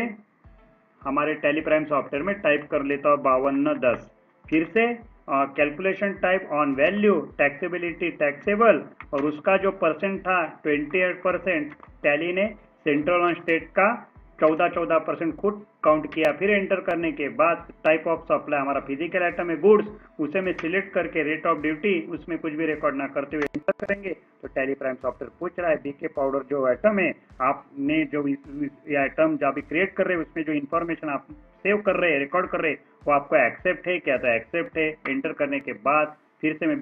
हमारे टैली प्राइम सॉफ्टवेयर में टाइप कर लेता हूँ 5210। फिर से calculation type on value taxability taxable, और उसका जो परसेंट था 28%, टैली ने सेंट्रल और स्टेट का 14% खुद काउंट किया। फिर एंटर करने के बाद टाइप ऑफ सप्लाई हमारा फिजिकल आइटम है गुड्स, उसे मैं सिलेक्ट करके रेट ऑफ ड्यूटी उसमें कुछ भी रिकॉर्ड ना करते हुए एंटर करेंगे तो टैली प्राइम सॉफ्टवेयर पूछ रहा है बीके पाउडर जो आइटम है आपने जो ये आइटम जब भी क्रिएट कर रहे हैं उसमें जो इन्फॉर्मेशन आप सेव कर रहे हैं रिकॉर्ड कर रहे हैं वो आपको एक्सेप्ट है क्या, तो एक्सेप्ट है। एंटर करने के बाद फिर से मैं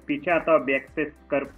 पीछे आता हूँ बैक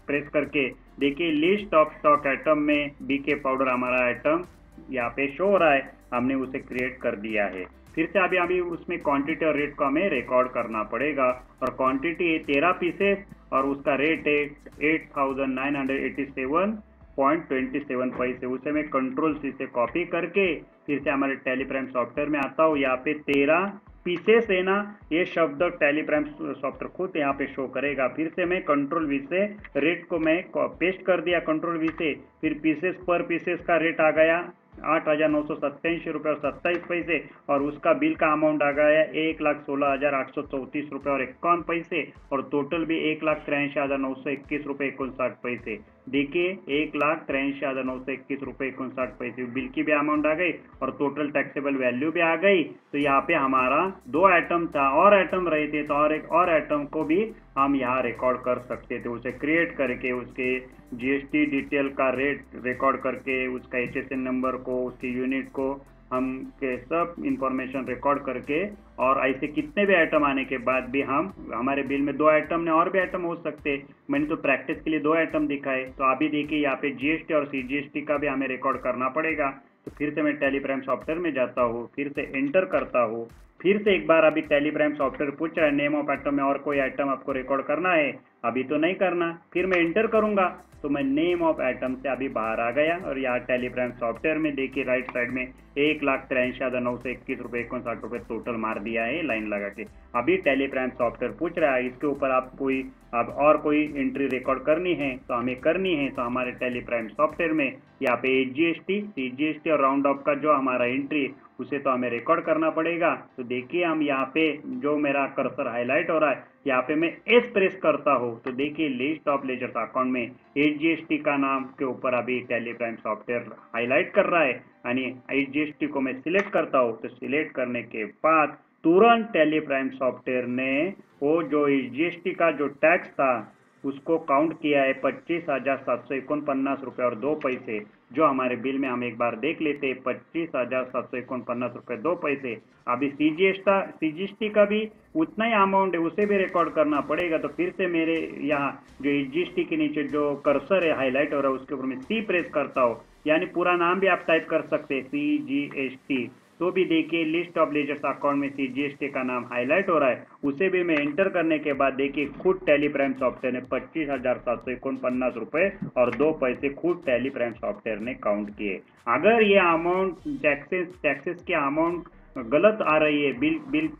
प्रेस करके देखिए लिस्ट ऑफ स्टॉक आइटम में बीके पाउडर हमारा आइटम यहाँ पे शो हो रहा है, हमने उसे क्रिएट कर दिया है। फिर से अभी उसमें क्वांटिटी और रेट को हमें रिकॉर्ड करना पड़ेगा, और क्वांटिटी है 13 पीसेस और उसका रेट है 8,987.27 उसे मैं कंट्रोल सी से कॉपी करके फिर से हमारे टैली प्राइम सॉफ्टवेयर में आता हूँ। यहाँ पे 13 पीसेस है ना, ये शब्द टैली प्राइम सॉफ्टवेयर खुद यहाँ पे शो करेगा। फिर से मैं कंट्रोल वी से रेट को मैं पेस्ट कर दिया कंट्रोल वी से, फिर पीसेस पर पीसेस का रेट आ गया 8,987 रुपये और 27 पैसे, और उसका बिल का अमाउंट आ गया 1,16,834 रुपये और 51 पैसे, और टोटल भी 1,83,921 रुपये 59 पैसे। देखिए 1,83,921 रुपये 59 पैसे बिल की भी अमाउंट आ गई और टोटल टैक्सेबल वैल्यू भी आ गई। तो यहाँ पे हमारा 2 आइटम था, और आइटम रहे थे तो और एक और आइटम को भी हम यहाँ रिकॉर्ड कर सकते थे, उसे क्रिएट करके उसके जीएसटी डिटेल का रेट रिकॉर्ड करके उसका एचएसएन नंबर को, उसकी यूनिट को हम के सब इंफॉर्मेशन रिकॉर्ड करके, और ऐसे कितने भी आइटम आने के बाद भी हम हमारे बिल में 2 आइटम ने और भी आइटम हो सकते। मैंने तो प्रैक्टिस के लिए 2 आइटम दिखाए। तो अभी देखिए यहाँ पे जीएसटी और सीजीएसटी का भी हमें रिकॉर्ड करना पड़ेगा। तो फिर से मैं टैली प्राइम सॉफ्टवेयर में जाता हूँ, फिर से एंटर करता हूँ, फिर से एक बार अभी टैली प्राइम सॉफ्टवेयर पूछ रहा है नेम ऑफ आइटम में और कोई आइटम आपको रिकॉर्ड करना है, अभी तो नहीं करना। फिर मैं एंटर करूंगा तो मैं नेम ऑफ आइटम से अभी बाहर आ गया, और यहाँ टैली प्राइम सॉफ्टवेयर में देखिए राइट साइड में 1,83,921 रुपये 59 रुपये टोटल मार दिया है लाइन लगा के। अभी टैली प्राइम सॉफ्टवेयर पूछ रहा है इसके ऊपर आप कोई अब और कोई एंट्री रिकॉर्ड करनी है तो हमें करनी है। तो हमारे टैली प्राइम सॉफ्टवेयर में यहाँ पे जीएसटी, सीजीएसटी और राउंड ऑफ का जो हमारा एंट्री उसे तो हमें रिकॉर्ड करना पड़ेगा। तो देखिए हम यहाँ पे जो मेरा कर्सर हाईलाइट हो रहा है, यहाँ पे मैं एस प्रेस करता हूँ तो देखिए लिस्ट ऑफ लेजर्स अकाउंट में एचजीएसटी का नाम के ऊपर अभी टैली प्राइम सॉफ्टवेयर हाईलाइट कर रहा है, यानी एचजीएसटी को मैं सिलेक्ट करता हूँ। तो सिलेक्ट करने के बाद तुरंत टैली प्राइम सॉफ्टवेयर ने वो जो एचजीएसटी का जो टैक्स था उसको काउंट किया है 25,749 रुपये और 2 पैसे, जो हमारे बिल में हम एक बार देख लेते हैं 25,749 रुपये 2 पैसे। अभी सीजीएसटी का भी उतना ही अमाउंट है, उसे भी रिकॉर्ड करना पड़ेगा। तो फिर से मेरे यहाँ जो जीएसटी के नीचे जो कर्सर है हाईलाइट हो रहा है उसके ऊपर मैं सी प्रेस करता हूँ, यानी पूरा नाम भी आप टाइप कर सकते हैं सीजीएसटी। तो भी देखिए लिस्ट ऑफ लेजर्स अकाउंट में सीजीएसटी का नाम हाईलाइट हो रहा है, उसे भी मैं एंटर करने के बाद देखिए खुद टैली प्राइम सॉफ्टवेयर ने 25,749 रुपये और 2 पैसे खुद टैली प्राइम सॉफ्टवेयर ने काउंट किए। अगर ये अमाउंट टैक्सेस के अमाउंट गलत आ रही है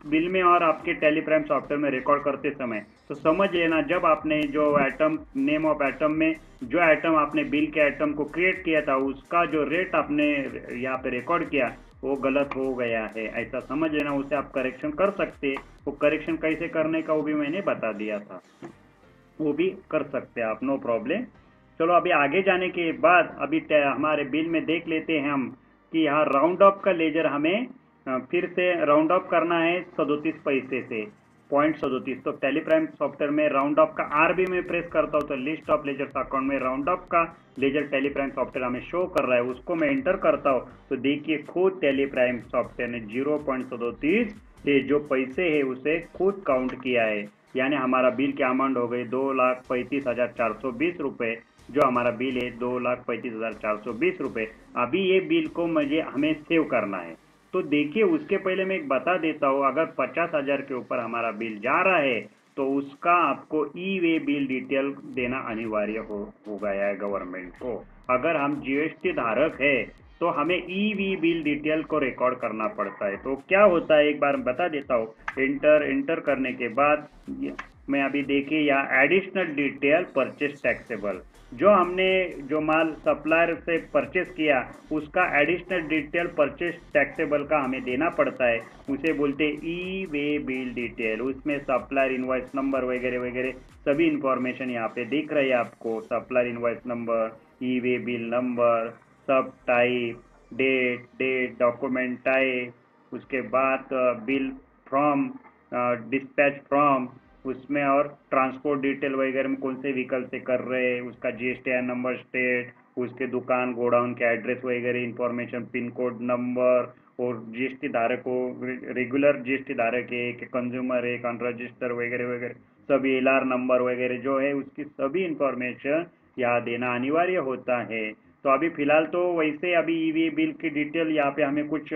बिल में और आपके टैली प्राइम सॉफ्टवेयर में रिकॉर्ड करते समय, तो समझ लेना जब आपने जो आइटम नेम ऑफ आइटम में जो आइटम आपने बिल के आइटम को क्रिएट किया था उसका जो रेट आपने यहाँ पे रिकॉर्ड किया वो गलत हो गया है, ऐसा समझ लेना। उसे आप करेक्शन कर सकते, वो करेक्शन कैसे करने का वो भी मैंने बता दिया था, वो भी कर सकते हैं आप, नो प्रॉब्लम। चलो अभी आगे जाने के बाद अभी हमारे बिल में देख लेते हैं हम कि यहाँ राउंड ऑफ का लेजर हमें फिर से राउंड ऑफ करना है 37 पैसे से, 0.37। तो टैली प्राइम सॉफ्टवेयर में राउंड ऑफ का आर भी मैं प्रेस करता हूँ तो लिस्ट ऑफ लेजर्स अकाउंट में राउंड ऑफ का लेजर टैली प्राइम सॉफ्टवेयर हमें शो कर रहा है, उसको मैं एंटर करता हूँ तो देखिए खुद टैली प्राइम सॉफ्टवेयर ने 0.37 ये जो पैसे है उसे खुद काउंट किया है, यानी हमारा बिल की अमाउंट हो गई 2,35,420 रुपये, जो हमारा बिल है 2,35,420 रुपये। अभी ये बिल को हमें सेव करना है। तो देखिए उसके पहले मैं एक बता देता हूँ, अगर 50,000 के ऊपर हमारा बिल जा रहा है तो उसका आपको ई वे बिल डिटेल देना अनिवार्य हो गया है गवर्नमेंट को। अगर हम जीएसटी धारक है तो हमें ई वी बिल डिटेल को रिकॉर्ड करना पड़ता है। तो क्या होता है एक बार बता देता हूँ। एंटर करने के बाद मैं अभी देखिए यहाँ एडिशनल डिटेल परचेस टैक्सेबल, जो हमने जो माल सप्लायर से परचेस किया उसका एडिशनल डिटेल परचेस टैक्सेबल का हमें देना पड़ता है, उसे बोलते हैं ई वे बिल डिटेल। उसमें सप्लायर इनवॉइस नंबर वगैरह वगैरह सभी इंफॉर्मेशन यहाँ पे दिख रही है आपको, सप्लायर इनवॉइस नंबर, ई वे बिल नंबर, सब टाइप, डेट, डॉक्यूमेंट टाइप, उसके बाद बिल फ्रॉम, डिस्पैच फ्रॉम, उसमें और ट्रांसपोर्ट डिटेल वगैरह में कौन से व्हीकल से कर रहे हैं, उसका जीएसटीआईएन नंबर, स्टेट, उसके दुकान गोडाउन के एड्रेस वगैरह इंफॉर्मेशन, पिन कोड नंबर, और जीएसटी धारक को रेगुलर जीएसटी धारक है कि कंज्यूमर है, अनरजिस्टर वगैरह वगैरह सभी एलआर नंबर वगैरह जो है उसकी सभी इंफॉर्मेशन यहाँ देना अनिवार्य होता है। तो अभी फिलहाल तो वैसे अभी ईवी बिल की डिटेल यहाँ पे हमें कुछ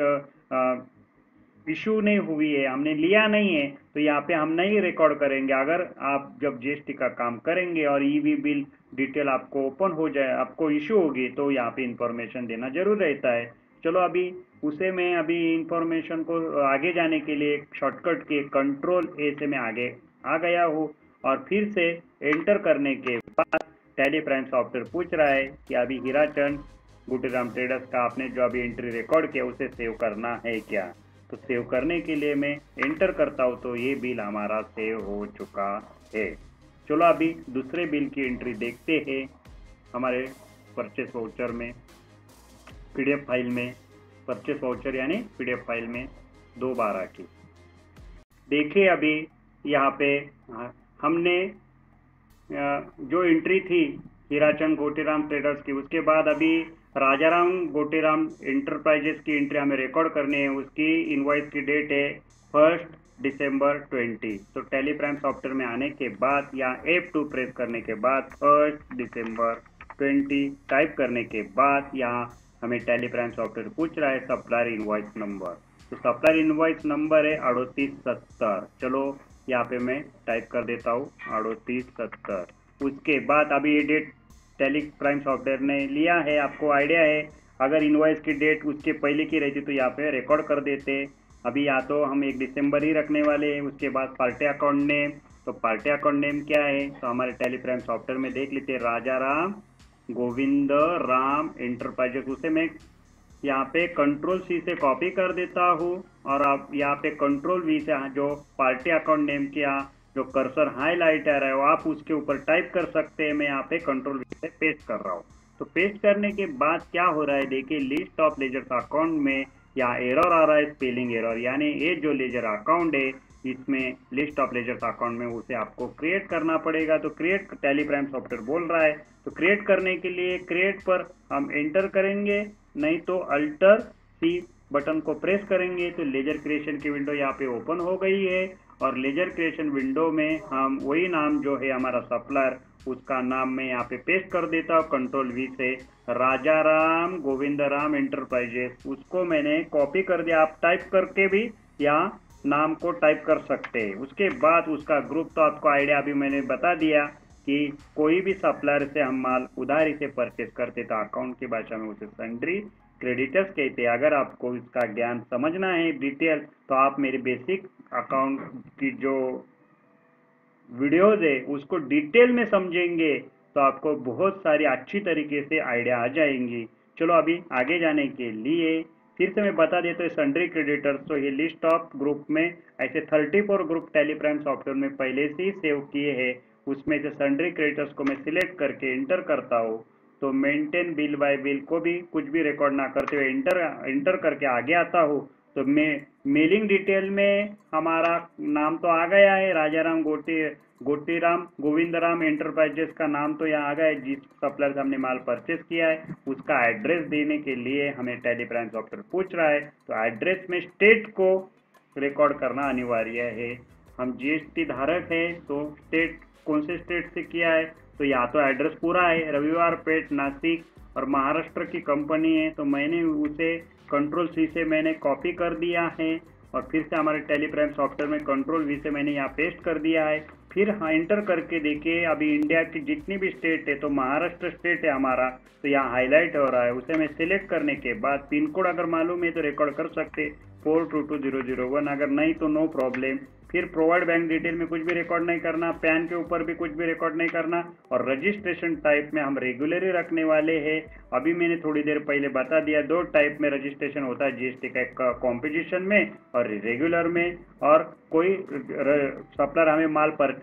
इशू नहीं हुई है, हमने लिया नहीं है, तो यहाँ पे हम नहीं रिकॉर्ड करेंगे। अगर आप जब जीएसटी का काम करेंगे और ईवी बिल डिटेल आपको ओपन हो जाए, आपको इशू होगी, तो यहाँ पे इंफॉर्मेशन देना जरूर रहता है। चलो अभी उसे मैं अभी इंफॉर्मेशन को आगे जाने के लिए शॉर्टकट के कंट्रोल ए से मैं आगे आ गया हूँ, और फिर से एंटर करने के बाद टैली प्राइम सॉफ्टवेयर पूछ रहा है कि अभी हीराचंद गुटीराम ट्रेडर्स का आपने जो अभी एंट्री रिकॉर्ड किया उसे सेव करना है क्या। तो सेव करने के लिए मैं एंटर करता हूँ तो ये बिल हमारा सेव हो चुका है। चलो अभी दूसरे बिल की एंट्री देखते हैं हमारे परचेस वाउचर में, पीडीएफ फाइल में, परचेस वाउचर यानी पीडीएफ फाइल में 2/12 की। देखिए अभी यहाँ पे हमने जो एंट्री थी हीराचंद गोटीराम ट्रेडर्स की, उसके बाद अभी राजाराम गोटीराम एंटरप्राइजेस की एंट्री हमें रिकॉर्ड करनी है। उसकी इनवॉइस की डेट है 1 दिसंबर 20। तो टैली प्राइम सॉफ्टवेयर में आने के बाद या F2 प्रेस करने के बाद 1 दिसंबर 20 टाइप करने के बाद यहाँ हमें टैली प्राइम सॉफ्टवेयर पूछ रहा है सप्लायर इनवॉइस नंबर। तो सप्लायर इनवॉइस नंबर है 3870। चलो यहाँ पे मैं टाइप कर देता हूँ 3870। उसके बाद अभी ये डेट टैली प्राइम सॉफ्टवेयर ने लिया है, आपको आइडिया है। अगर इनवॉइस की डेट उसके पहले की रहती तो यहाँ पे रिकॉर्ड कर देते। अभी या तो हम 1 दिसंबर ही रखने वाले हैं। उसके बाद पार्टी अकाउंट नेम, तो पार्टी अकाउंट नेम क्या है तो हमारे टैली प्राइम सॉफ्टवेयर में देख लेते हैं, राजाराम गोविंद राम एंटरप्राइजेस। उसे मैं यहाँ पे Ctrl+C से कॉपी कर देता हूँ और आप यहाँ पे Ctrl+V से जो पार्टी अकाउंट नेम के यहाँ जो कर्सर हाईलाइटर है वो आप उसके ऊपर टाइप कर सकते हैं। मैं यहाँ पे Ctrl+V से पेस्ट कर रहा हूँ। तो पेस्ट करने के बाद क्या हो रहा है देखिए, लिस्ट ऑफ लेजर्स अकाउंट में यहाँ एरर आ रहा है, स्पेलिंग एरर, यानी ये जो लेजर अकाउंट है इसमें लिस्ट ऑफ लेजर्स अकाउंट में उसे आपको क्रिएट करना पड़ेगा। तो क्रिएट टैली प्राइम सॉफ्टवेयर बोल रहा है। तो क्रिएट करने के लिए क्रिएट पर हम एंटर करेंगे, नहीं तो Alt+C बटन को प्रेस करेंगे तो लेजर क्रिएशन की विंडो यहाँ पे ओपन हो गई है। और लेजर क्रिएशन विंडो में हम वही नाम जो है हमारा सप्लायर, उसका नाम मैं यहाँ पे पेस्ट कर देता हूँ Ctrl+V से, राजाराम गोविंद राम एंटरप्राइजेस। उसको मैंने कॉपी कर दिया। आप टाइप करके भी यहाँ नाम को टाइप कर सकते हैं। उसके बाद उसका ग्रुप तो आपको आइडिया अभी मैंने बता दिया कि कोई भी सप्लायर से हम माल उधारी से परचेस करते तो अकाउंट की भाषा में उसे सन्ड्री क्रेडिटर्स कहते हैं। अगर आपको इसका ज्ञान समझना है डिटेल तो आप मेरे बेसिक अकाउंट की जो वीडियोज है उसको डिटेल में समझेंगे तो आपको बहुत सारी अच्छी तरीके से आइडिया आ जाएंगी। चलो अभी आगे जाने के लिए फिर से मैं बता देता हूँ सन्ड्री क्रेडिटर्स। तो ये लिस्ट ऑफ ग्रुप में ऐसे 34 ग्रुप टैली प्राइम सॉफ्टवेयर में पहले से ही सेव किए हैं। उसमें से सन्ड्री क्रेडिटर्स को मैं सिलेक्ट करके एंटर करता हूँ तो मेंटेन बिल बाय बिल को भी कुछ भी रिकॉर्ड ना करते हुए एंटर करके आगे आता हूँ। तो मैं मेलिंग डिटेल में हमारा नाम तो आ गया है, राजाराम गोटीराम गोविंद राम एंटरप्राइजेस का नाम तो यहाँ आ गया है। जिस सप्लायर से हमने माल परचेस किया है उसका एड्रेस देने के लिए हमें टैली प्राइम सॉफ्टवेयर पूछ रहा है। तो एड्रेस में स्टेट को रिकॉर्ड करना अनिवार्य है। हम जीएसटी धारक है तो स्टेट कौन से स्टेट से किया है तो या तो एड्रेस पूरा है, रविवार पेट नासिक और महाराष्ट्र की कंपनी है। तो मैंने उसे Ctrl+C से मैंने कॉपी कर दिया है और फिर से हमारे टैली प्राइम सॉफ्टवेयर में Ctrl+V से मैंने यहाँ पेस्ट कर दिया है। फिर एंटर करके देखिए अभी इंडिया की जितनी भी स्टेट है तो महाराष्ट्र स्टेट है हमारा, तो यहाँ हाईलाइट हो रहा है। उसे मैं सिलेक्ट करने के बाद पिन कोड अगर मालूम है तो रिकॉर्ड कर सकते 422001, अगर नहीं तो नो प्रॉब्लम। फिर प्रोवाइड बैंक डिटेल में कुछ भी रिकॉर्ड नहीं करना, पैन के ऊपर भी कुछ भी रिकॉर्ड नहीं करना और रजिस्ट्रेशन टाइप में हम रेगुलर ही रखने वाले हैं। अभी मैंने थोड़ी देर पहले बता दिया 2 टाइप में रजिस्ट्रेशन होता है जीएसटी का, एक कॉम्पोजिशन में और रेगुलर में। और कोई सप्लायर हमें माल पर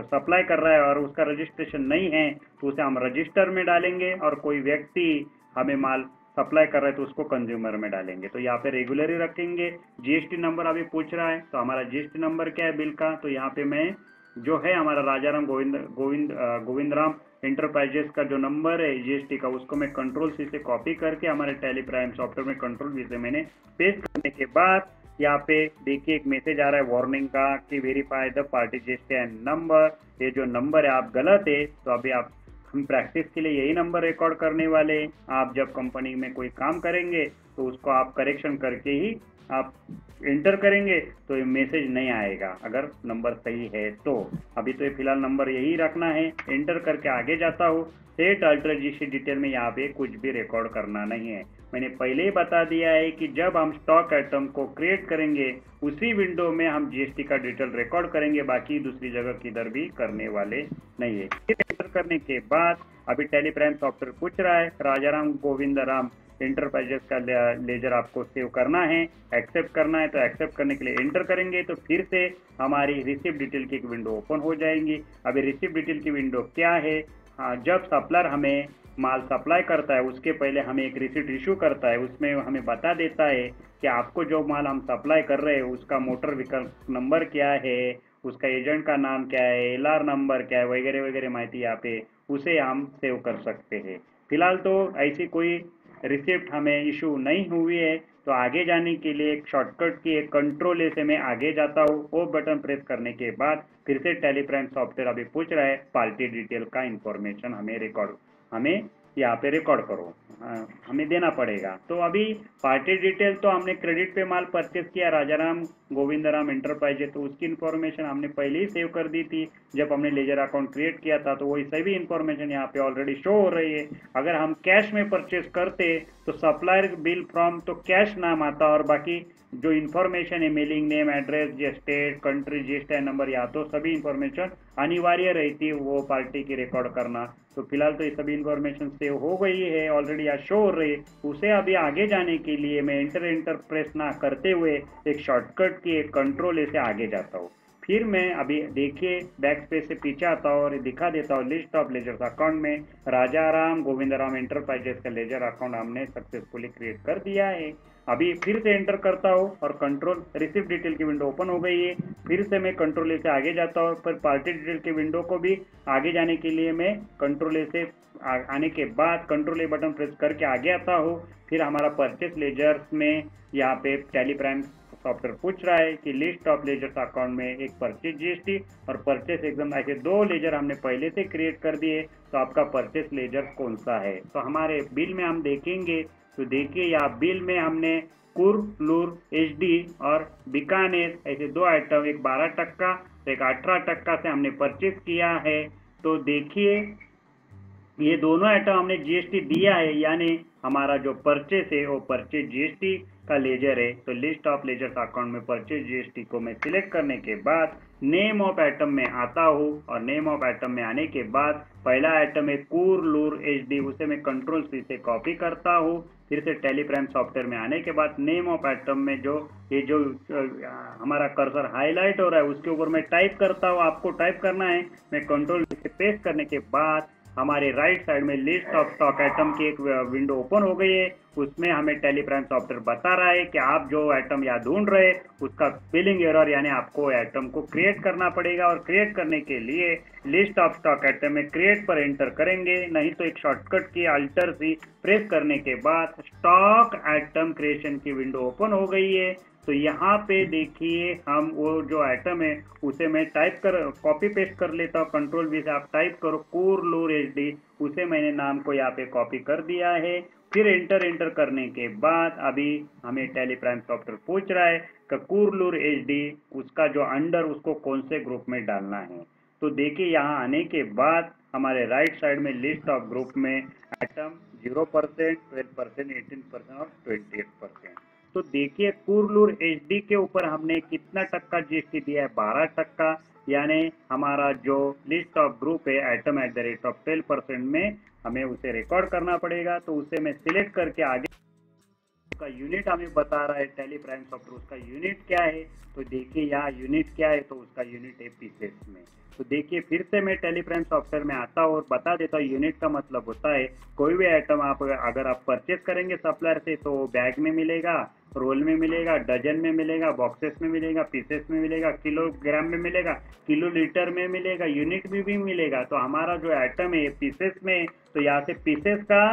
सप्लाई कर रहा है और उसका रजिस्ट्रेशन नहीं है तो उसे हम रजिस्टर में डालेंगे, और कोई व्यक्ति हमें माल सप्लाई कर रहा है तो उसको कंज्यूमर में डालेंगे। तो यहाँ पे रेगुलर ही रखेंगे। जीएसटी नंबर अभी पूछ रहा है तो हमारा जीएसटी नंबर क्या है बिल का, तो यहाँ पे मैं जो है हमारा राजाराम गोविंद राम एंटरप्राइजेस का जो नंबर है जीएसटी का उसको मैं Ctrl+C से कॉपी करके हमारे टैली प्राइम सॉफ्टवेयर में Ctrl+V से मैंने पेस्ट करने के बाद यहाँ पे देखिए एक मैसेज आ रहा है वार्निंग का कि verify the party GST and number. ये जो नंबर है आप गलत है, तो अभी हम प्रैक्टिस के लिए यही नंबर रिकॉर्ड करने वाले हैं। आप जब कंपनी में कोई काम करेंगे तो उसको आप करेक्शन करके ही आप इंटर करेंगे तो ये मैसेज नहीं आएगा अगर नंबर सही है तो। अभी तो ये फिलहाल नंबर यही रखना है। इंटर करके आगे जाता हूँ। सेट अल्टर जीएसटी डिटेल में यहाँ पे कुछ भी रिकॉर्ड करना नहीं है। मैंने पहले ही बता दिया है कि जब हम स्टॉक आइटम को क्रिएट करेंगे उसी विंडो में हम जीएसटी का डिटेल रिकॉर्ड करेंगे, बाकी दूसरी जगह किधर भी करने वाले नहीं है। इंटर करने के बाद अभी टैली प्राइम सॉफ्टवेयर पूछ रहा है राजाराम गोविंदराम इंटरप्राइजेस का लेजर आपको सेव करना है, एक्सेप्ट करना है। तो एक्सेप्ट करने के लिए एंटर करेंगे तो फिर से हमारी रिसिप्ट डिटेल की एक विंडो ओपन हो जाएगी। अभी रिसिप्ट डिटेल की विंडो क्या है, जब सप्लायर हमें माल सप्लाई करता है उसके पहले हमें एक रिसिप्ट इशू करता है, उसमें हमें बता देता है कि आपको जो माल हम सप्लाई कर रहे हैं उसका मोटर व्हीकल नंबर क्या है, उसका एजेंट का नाम क्या है, एलआर नंबर क्या है, वगैरह वगैरह माहिती यहाँ पे उसे हम सेव कर सकते हैं। फिलहाल तो ऐसी कोई रिसिप्ट हमें इशू नहीं हुई है। तो आगे जाने के लिए एक शॉर्टकट की एक कंट्रोल ए से मैं आगे जाता हूँ। वो बटन प्रेस करने के बाद फिर से टैली प्राइम सॉफ्टवेयर अभी पूछ रहा है पार्टी डिटेल का इंफॉर्मेशन हमें यहाँ पे रिकॉर्ड करो, हमें देना पड़ेगा। तो अभी पार्टी डिटेल तो हमने क्रेडिट पे माल परचेस किया राजाराम गोविंदराम एंटरप्राइजेस, तो उसकी इन्फॉर्मेशन हमने पहले ही सेव कर दी थी जब हमने लेजर अकाउंट क्रिएट किया था। तो वही सभी इन्फॉर्मेशन यहाँ पे ऑलरेडी शो हो रही है। अगर हम कैश में परचेस करते तो सप्लायर बिल फ्रॉम तो कैश नाम आता और बाकी जो इन्फॉर्मेशन है mailing name, address, state, country, GST number, या तो सभी इन्फॉर्मेशन अनिवार्य रहती है वो पार्टी की रिकॉर्ड करना। तो फिलहाल तो ये सभी इन्फॉर्मेशन सेव हो गई है, ऑलरेडी यहाँ शो हो रही है। उसे अभी आगे जाने के लिए मैं एंटर प्रेस ना करते हुए एक शॉर्टकट की एक कंट्रोल से आगे जाता हूँ। फिर मैं अभी देखिए बैक स्पेस से पीछे आता हूँ और दिखा देता हूँ लिस्ट ऑफ लेजर्स अकाउंट में राजाराम गोविंदराम एंटरप्राइजेस का लेजर अकाउंट हमने सक्सेसफुली क्रिएट कर दिया है। अभी फिर से एंटर करता हूँ और कंट्रोल रिसिप्ट डिटेल की विंडो ओपन हो गई है। फिर से मैं कंट्रोल ए से आगे जाता हूँ। फिर पार्टी डिटेल की विंडो को भी आगे जाने के लिए मैं कंट्रोल ए से आने के बाद कंट्रोल ए बटन प्रेस करके आगे आता हूँ। फिर हमारा परचेस लेजर्स में यहाँ पे टैली प्राइम सॉफ्टवेयर पूछ रहा है कि लिस्ट ऑफ लेजर्स अकाउंट में एक परचेज जीएसटी और परचेस एकदम ऐसे दो लेजर हमने पहले से क्रिएट कर दिए। तो आपका परचेस लेजर कौन सा है, तो हमारे बिल में हम देखेंगे। तो देखिए यहाँ बिल में हमने कुरलूर एचडी और बीकानेर ऐसे दो आइटम, एक 12% एक 18% से हमने परचेस किया है। तो देखिए ये दोनों आइटम हमने जीएसटी दिया है, यानी हमारा जो परचेस है वो परचेज जीएसटी का लेजर है। तो लिस्ट ऑफ लेजर्स अकाउंट में परचेज जीएसटी को मैं सिलेक्ट करने के बाद नेम ऑफ आइटम में आता हूँ और नेम ऑफ आइटम में आने के बाद पहला आइटम है कुरलूर एचडी, उसे मैं कंट्रोल सी से कॉपी करता हूँ। फिर से टैली प्राइम सॉफ्टवेयर में आने के बाद नेम ऑफ आइटम में जो हमारा कर्सर हाईलाइट हो रहा है उसके ऊपर मैं टाइप करता हूँ। आपको टाइप करना है, मैं कंट्रोल से पेस्ट करने के बाद हमारे राइट साइड में लिस्ट ऑफ स्टॉक आइटम की एक विंडो ओपन हो गई है। उसमें हमें टैली प्राइम सॉफ्टवेयर बता रहा है कि आप जो आइटम यहाँ ढूंढ रहे हैं उसका स्पेलिंग एरर, यानी आपको आइटम को क्रिएट करना पड़ेगा। और क्रिएट करने के लिए लिस्ट ऑफ स्टॉक आइटम में क्रिएट पर एंटर करेंगे, नहीं तो एक शॉर्टकट की अल्टर सी प्रेस करने के बाद स्टॉक आइटम क्रिएशन की विंडो ओपन हो गई है। तो यहाँ पे देखिए हम वो जो आइटम है उसे मैं कॉपी पेस्ट कर लेता हूँ। कंट्रोल वी से आप टाइप करो कुरलूर एचडी, उसे मैंने नाम को यहाँ पे कॉपी कर दिया है। फिर एंटर करने के बाद अभी हमें टैली प्राइम सॉफ्टवेयर पूछ रहा है कि कुरलूर एचडी उसका जो अंडर उसको कौन से ग्रुप में डालना है। तो देखिए यहाँ आने के बाद हमारे राइट साइड में लिस्ट ऑफ ग्रुप में आइटम 0%, 12%, 18% और 28%। तो देखिए कुरलूर एचडी के ऊपर हमने कितना टक्का जीएसटी दिया है, 12%, यानी हमारा जो लिस्ट ऑफ ग्रुप है item at the rate of 12% में हमें उसे रिकॉर्ड करना पड़ेगा। तो उसे मैं सिलेक्ट करके आगे उसका यूनिट हमें बता रहा है टैली प्राइम सॉफ्टवेयर, उसका यूनिट क्या है। तो देखिए यहाँ यूनिट क्या है, तो उसका यूनिट है पीसेस में। तो देखिए फिर से मैं टैली प्राइम सॉफ्टवेयर में आता हूँ और बता देता हूँ यूनिट का मतलब होता है कोई भी आइटम अगर आप परचेस करेंगे सप्लायर से तो बैग में मिलेगा, रोल में मिलेगा, डजन में मिलेगा, बॉक्सेस में मिलेगा, पीसेस में मिलेगा, किलोग्राम में मिलेगा, किलो लीटर में मिलेगा, यूनिट में भी मिलेगा। तो हमारा जो आइटम है पीसेस में, तो यहाँ से पीसेस का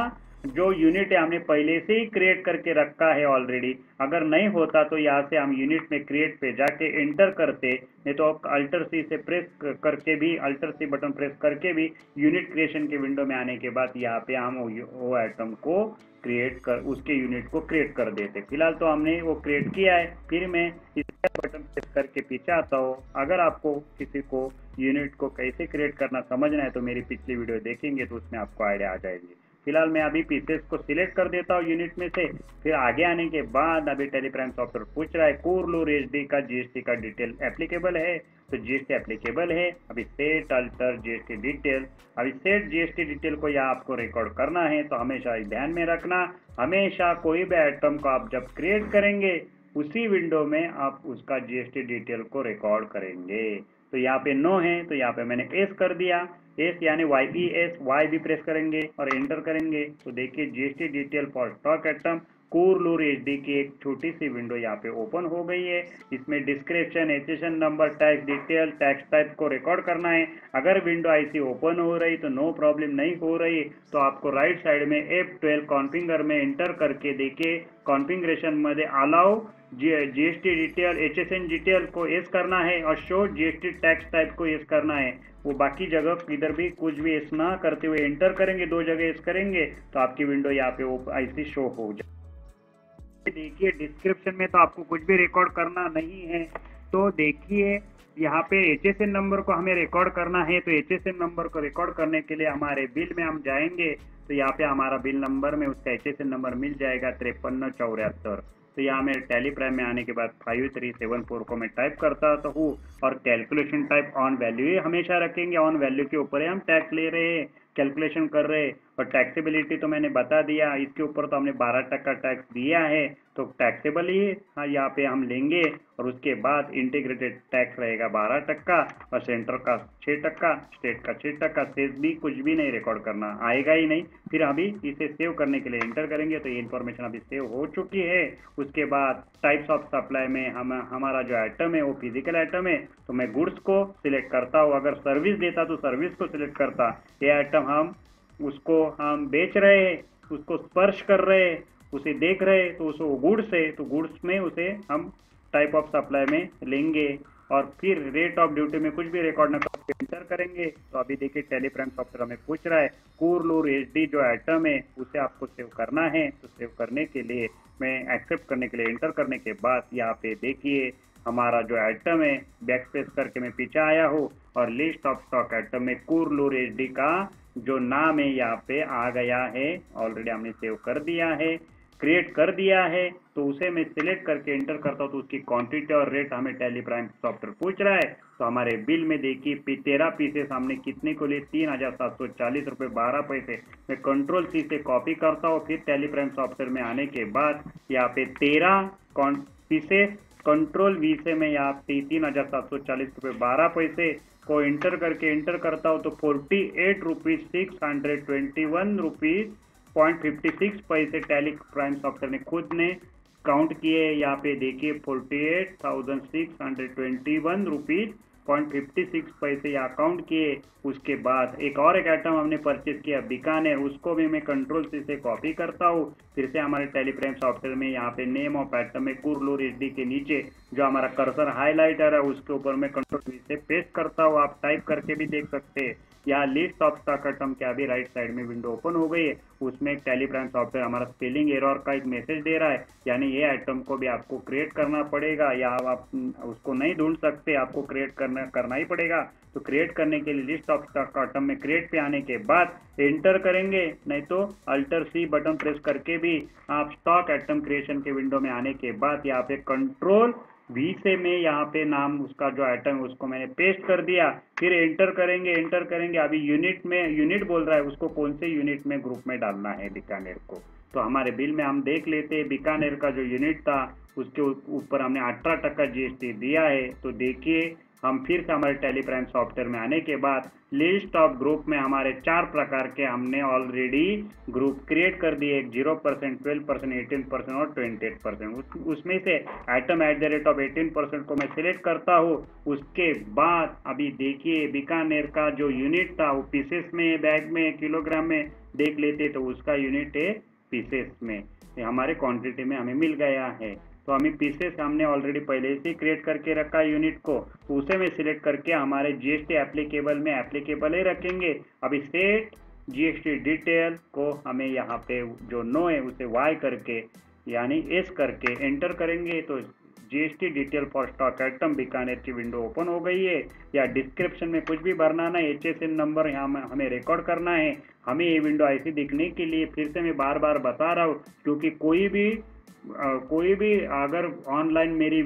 जो यूनिट है हमने पहले से ही क्रिएट करके रखा है ऑलरेडी। अगर नहीं होता तो यहाँ से हम यूनिट में क्रिएट पे जाके एंटर करते, नहीं तो अल्टर सी से प्रेस करके भी, अल्टर सी बटन प्रेस करके भी यूनिट क्रिएशन के विंडो में आने के बाद यहाँ पे हम वो आइटम को क्रिएट कर, उसके यूनिट को क्रिएट कर देते। फिलहाल तो हमने वो क्रिएट किया है। फिर मैं इस बटन प्रेस करके पीछे आता हूँ। अगर आपको किसी को यूनिट को कैसे क्रिएट करना समझना है तो मेरी पिछली वीडियो देखेंगे तो उसमें आपको आइडिया आ जाएगी। फिलहाल मैं अभी पीसेस को सिलेक्ट कर देता हूँ यूनिट में से। फिर आगे आने के बाद अभी टेलीप्राइम सॉफ्टवेयर पूछ रहा है कोरलूर एचडी का जीएसटी का डिटेल एप्लीकेबल है, तो जीएसटी एप्लीकेबल है। अभी सेट अल्टर जीएसटी डिटेल, अभी सेट जीएसटी डिटेल को यहाँ आपको रिकॉर्ड करना है। तो हमेशा ध्यान में रखना, हमेशा कोई भी आइटम को आप जब क्रिएट करेंगे उसी विंडो में आप उसका जीएसटी डिटेल को रिकॉर्ड करेंगे। तो यहाँ पे नो है तो यहाँ पे मैंने एस कर दिया, एस यानी YES, वाई भी प्रेस करेंगे और एंटर करेंगे। तो देखिए GST detail for stock item कोरलूर एचडी की एक छोटी सी विंडो यहाँ पे ओपन हो गई है। इसमें description, HSN number, tax detail, tax type को रिकॉर्ड करना है। अगर विंडो ऐसी ओपन हो रही तो नो प्रॉब्लम, नहीं हो रही तो आपको राइट साइड में F12 कॉन्फ़िगर में एंटर करके देखिए कॉन्फ़िगरेशन मध्ये allow GST detail, HSN detail को एस करना है और शो जीएसटी टैक्स टाइप को एस करना है। वो बाकी जगह इधर भी कुछ भी एस ना करते हुए एंटर करेंगे, दो जगह एस करेंगे तो आपकी विंडो यहाँ पे वो ऐसी शो हो जाए। देखिए डिस्क्रिप्शन में तो आपको कुछ भी रिकॉर्ड करना नहीं है। तो देखिए यहाँ पे एचएसएन नंबर को हमें रिकॉर्ड करना है। तो एचएसएन नंबर को रिकॉर्ड करने के लिए हमारे बिल में हम जाएंगे तो यहाँ पे हमारा बिल नंबर में उसका एचएसएन नंबर मिल जाएगा 5374। तो यहाँ मैं टेलीप्राइम में आने के बाद 5374 को मैं टाइप करता तो हूँ और कैलकुलेशन टाइप ऑन वैल्यू ही हमेशा रखेंगे। ऑन वैल्यू के ऊपर ही हम टैक्स ले रहे हैं, कैलकुलेशन कर रहे हैं। और टैक्सेबिलिटी तो मैंने बता दिया, इसके ऊपर तो हमने 12% टैक्स दिया है तो टैक्सेबल ही हाँ यहाँ पे हम लेंगे। और उसके बाद इंटीग्रेटेड टैक्स रहेगा 12% और सेंटर का 6%, स्टेट का 6%। सेस भी कुछ भी नहीं रिकॉर्ड करना, आएगा ही नहीं। फिर अभी इसे सेव करने के लिए एंटर करेंगे तो ये इन्फॉर्मेशन अभी सेव हो चुकी है। उसके बाद टाइप्स ऑफ सप्लाई में हमारा जो आइटम है वो फिजिकल आइटम है तो मैं गुड्स को सिलेक्ट करता हूँ। अगर सर्विस देता तो सर्विस को सिलेक्ट करता। ये आइटम हम उसको हम बेच रहे हैं, उसको स्पर्श कर रहे हैं, उसे देख रहे हैं तो उसको गुड्स है तो गुड्स में उसे हम टाइप ऑफ सप्लाई में लेंगे। और फिर रेट ऑफ ड्यूटी में कुछ भी रिकॉर्ड न करके एंटर करेंगे। तो अभी देखिए टेलीप्राइम सॉफ्टवेयर हमें पूछ रहा है कोरलूर एचडी जो आइटम है उसे आपको सेव करना है। तो सेव करने के लिए मैं एक्सेप्ट करने के लिए एंटर करने के बाद यहाँ पे देखिए हमारा जो आइटम है बैक स्पेस करके मैं पीछे आया हूँ और लिस्ट ऑफ स्टॉक आइटम में कोरलूर एचडी का जो नाम है यहाँ पे आ गया है। ऑलरेडी हमने सेव कर दिया है, क्रिएट कर दिया है। तो उसे मैं सिलेक्ट करके एंटर करता हूँ तो उसकी क्वांटिटी और रेट हमें टेलीप्राइम सॉफ्टवेयर पूछ रहा है। तो हमारे बिल में देखिए 13 पीसेस हमने कितने को लिए 3740 रुपये 12 पैसे। मैं कंट्रोल सी से कॉपी करता हूँ। फिर टेलीप्राइम सॉफ्टवेयर में आने के बाद यहाँ पे 13 पीसेस कंट्रोल वी से मैं यहाँ 3740 रुपये 12 पैसे को एंटर करके एंटर करता हूँ तो 48 रुपीज 621 रुपीज 0.56 पैसे टेलीप्राइम सॉफ्टवेयर ने खुद ने काउंट किए। यहाँ पे देखिए 48,621 रुपीज 0.56 पैसे यहाँ काउंट किए। उसके बाद एक आइटम हमने परचेज किया बीकानेर, उसको भी मैं कंट्रोल सी से कॉपी करता हूँ। फिर से हमारे टेलीप्राइम सॉफ्टवेयर में यहाँ पे नेम ऑफ आइटम में कोरलूर एचडी के नीचे जो हमारा कर्सर हाईलाइटर है उसके ऊपर मैं कंट्रोल सी से पेस्ट करता हूँ। आप टाइप करके भी देख सकते हैं। यहाँ लिस्ट ऑफ स्टॉक आइटम के अभी राइट साइड में विंडो ओपन हो गई है। उसमें टेलीप्राइम सॉफ्टवेयर हमारा स्पेलिंग एरर का एक मैसेज दे रहा है, यानी ये आइटम को भी आपको क्रिएट करना पड़ेगा या आप उसको नहीं ढूंढ सकते, आपको क्रिएट करना ही पड़ेगा। तो क्रिएट करने के लिए लिस्ट ऑफ स्टॉक आइटम में क्रिएट पे आने के बाद एंटर करेंगे, नहीं तो अल्टर सी बटन प्रेस करके भी आप स्टॉक आइटम क्रिएशन के विंडो में आने के बाद यहाँ पे कंट्रोल वी से मैं यहाँ पे नाम उसका जो आइटम है उसको मैंने पेस्ट कर दिया। फिर एंटर करेंगे। अभी यूनिट बोल रहा है उसको कौन से यूनिट में ग्रुप में डालना है बीकानेर को। तो हमारे बिल में हम देख लेते हैं बीकानेर का जो यूनिट था उसके ऊपर हमने 18% जीएसटी दिया है। तो देखिए हम फिर से हमारे टैली प्राइम सॉफ्टवेयर में आने के बाद लिस्ट ऑफ ग्रुप में हमारे 4 प्रकार के हमने ऑलरेडी ग्रुप क्रिएट कर दिए, 0%, 12%, 18% और 28%। उसमें से आइटम @18% को मैं सिलेक्ट करता हूँ। उसके बाद अभी देखिए बीकानेर का जो यूनिट था वो पीसेस में, बैग में, किलोग्राम में देख लेते तो उसका यूनिट है पीसेस में, हमारे क्वांटिटी में हमें मिल गया है। तो हमें पीसेस हमने ऑलरेडी पहले से क्रिएट करके रखा है यूनिट को, तो उसे में सिलेक्ट करके हमारे जीएसटी एप्लीकेबल में एप्लीकेबल ही रखेंगे। अभी सेट जीएसटी डिटेल को हमें यहाँ पे जो नो है उसे वाई करके यानी एस करके एंटर करेंगे तो GST detail for stock item Bikaner की विंडो ओपन हो गई है। या डिस्क्रिप्शन में कुछ भी भरना ना, HSN नंबर यहाँ हमें रिकॉर्ड करना है। हमें ये विंडो ऐसी दिखने के लिए फिर से मैं बार बार बता रहा हूँ, क्योंकि कोई भी अगर ऑनलाइन मेरी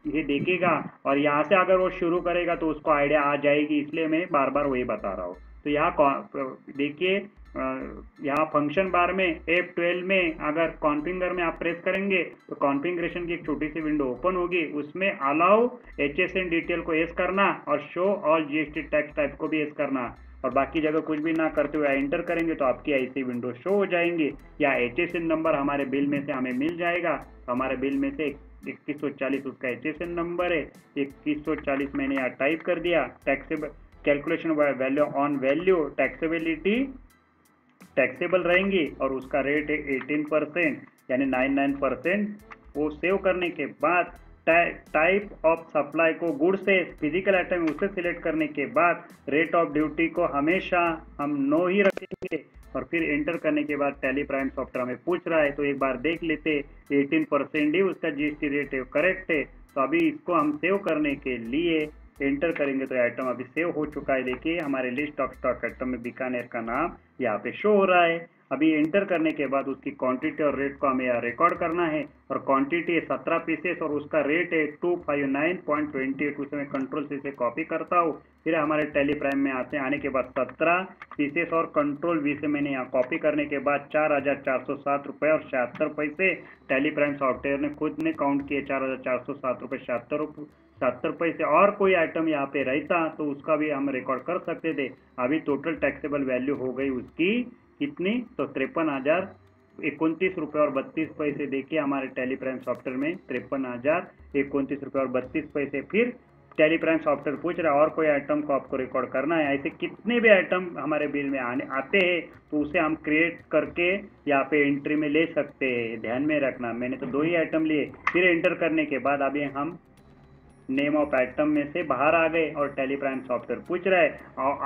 ये देखेगा और यहाँ से अगर वो शुरू करेगा तो उसको आइडिया आ जाएगी, इसलिए मैं बार बार वही बता रहा हूँ। तो यहाँ देखिए, यहाँ फंक्शन बार में F12 में अगर कॉन्फ़िगर में आप प्रेस करेंगे तो कॉन्फ़िगरेशन की एक छोटी सी विंडो ओपन होगी। उसमें अलाउ HSN डिटेल को एस करना और show all GST tax type को भी एस करना, और बाकी जगह कुछ भी ना करते हुए एंटर करेंगे तो आपकी ऐसी विंडो शो हो जाएंगी। या HSN नंबर हमारे बिल में से हमें मिल जाएगा। तो हमारे बिल में से 2140 उसका HSN नंबर है। 2140 मैंने यहाँ टाइप कर दिया। Taxable calculation value on value taxability taxable रहेंगी और उसका रेट है 18% यानी 99%। वो सेव करने के बाद टाइप ऑफ सप्लाई को गुड से फिजिकल आइटम उसे सिलेक्ट करने के बाद रेट ऑफ ड्यूटी को हमेशा हम नो ही रखेंगे और फिर एंटर करने के बाद टैली प्राइम सॉफ्टवेयर हमें पूछ रहा है तो एक बार देख लेते, 18% ही उसका जीएसटी रेट है, करेक्ट है। तो अभी इसको हम सेव करने के लिए एंटर करेंगे तो आइटम अभी सेव हो चुका है। देखिए हमारे लिस्ट ऑफ स्टॉक आइटम में बीकानेर का नाम यहाँ पे शो हो रहा है। अभी एंटर करने के बाद उसकी क्वांटिटी और रेट को हमें यहाँ रिकॉर्ड करना है और क्वांटिटी है 17 पीसेस और उसका रेट है 259.28। उसे मैं कंट्रोल से कॉपी करता हूँ। फिर हमारे टैली प्राइम में आने के बाद 17 पीसेस और कंट्रोल V से मैंने यहाँ कॉपी करने के बाद 4,407 रुपये और 76 पैसे टैली प्राइम सॉफ्टवेयर ने खुद ने काउंट किए, 4,407 रुपये 77 पैसे। और कोई आइटम यहाँ पे रहता तो उसका भी हम रिकॉर्ड कर सकते थे। अभी टोटल टैक्सेबल वैल्यू हो गई उसकी कितनी, तो 53,029 रुपये और 32 पैसे। देखिए हमारे टैली प्राइम सॉफ्टवेयर में 53,029 रुपये और 32 पैसे। फिर टैली प्राइम सॉफ्टवेयर पूछ रहा है और कोई आइटम को आपको रिकॉर्ड करना है। ऐसे कितने भी आइटम हमारे बिल में आते हैं तो उसे हम क्रिएट करके यहाँ पे एंट्री में ले सकते हैं, ध्यान में रखना। मैंने तो 2 ही आइटम लिए। फिर एंटर करने के बाद अभी हम नेम ऑफ आइटम में से बाहर आ गए और टैली प्राइम सॉफ्टवेयर पूछ रहा है और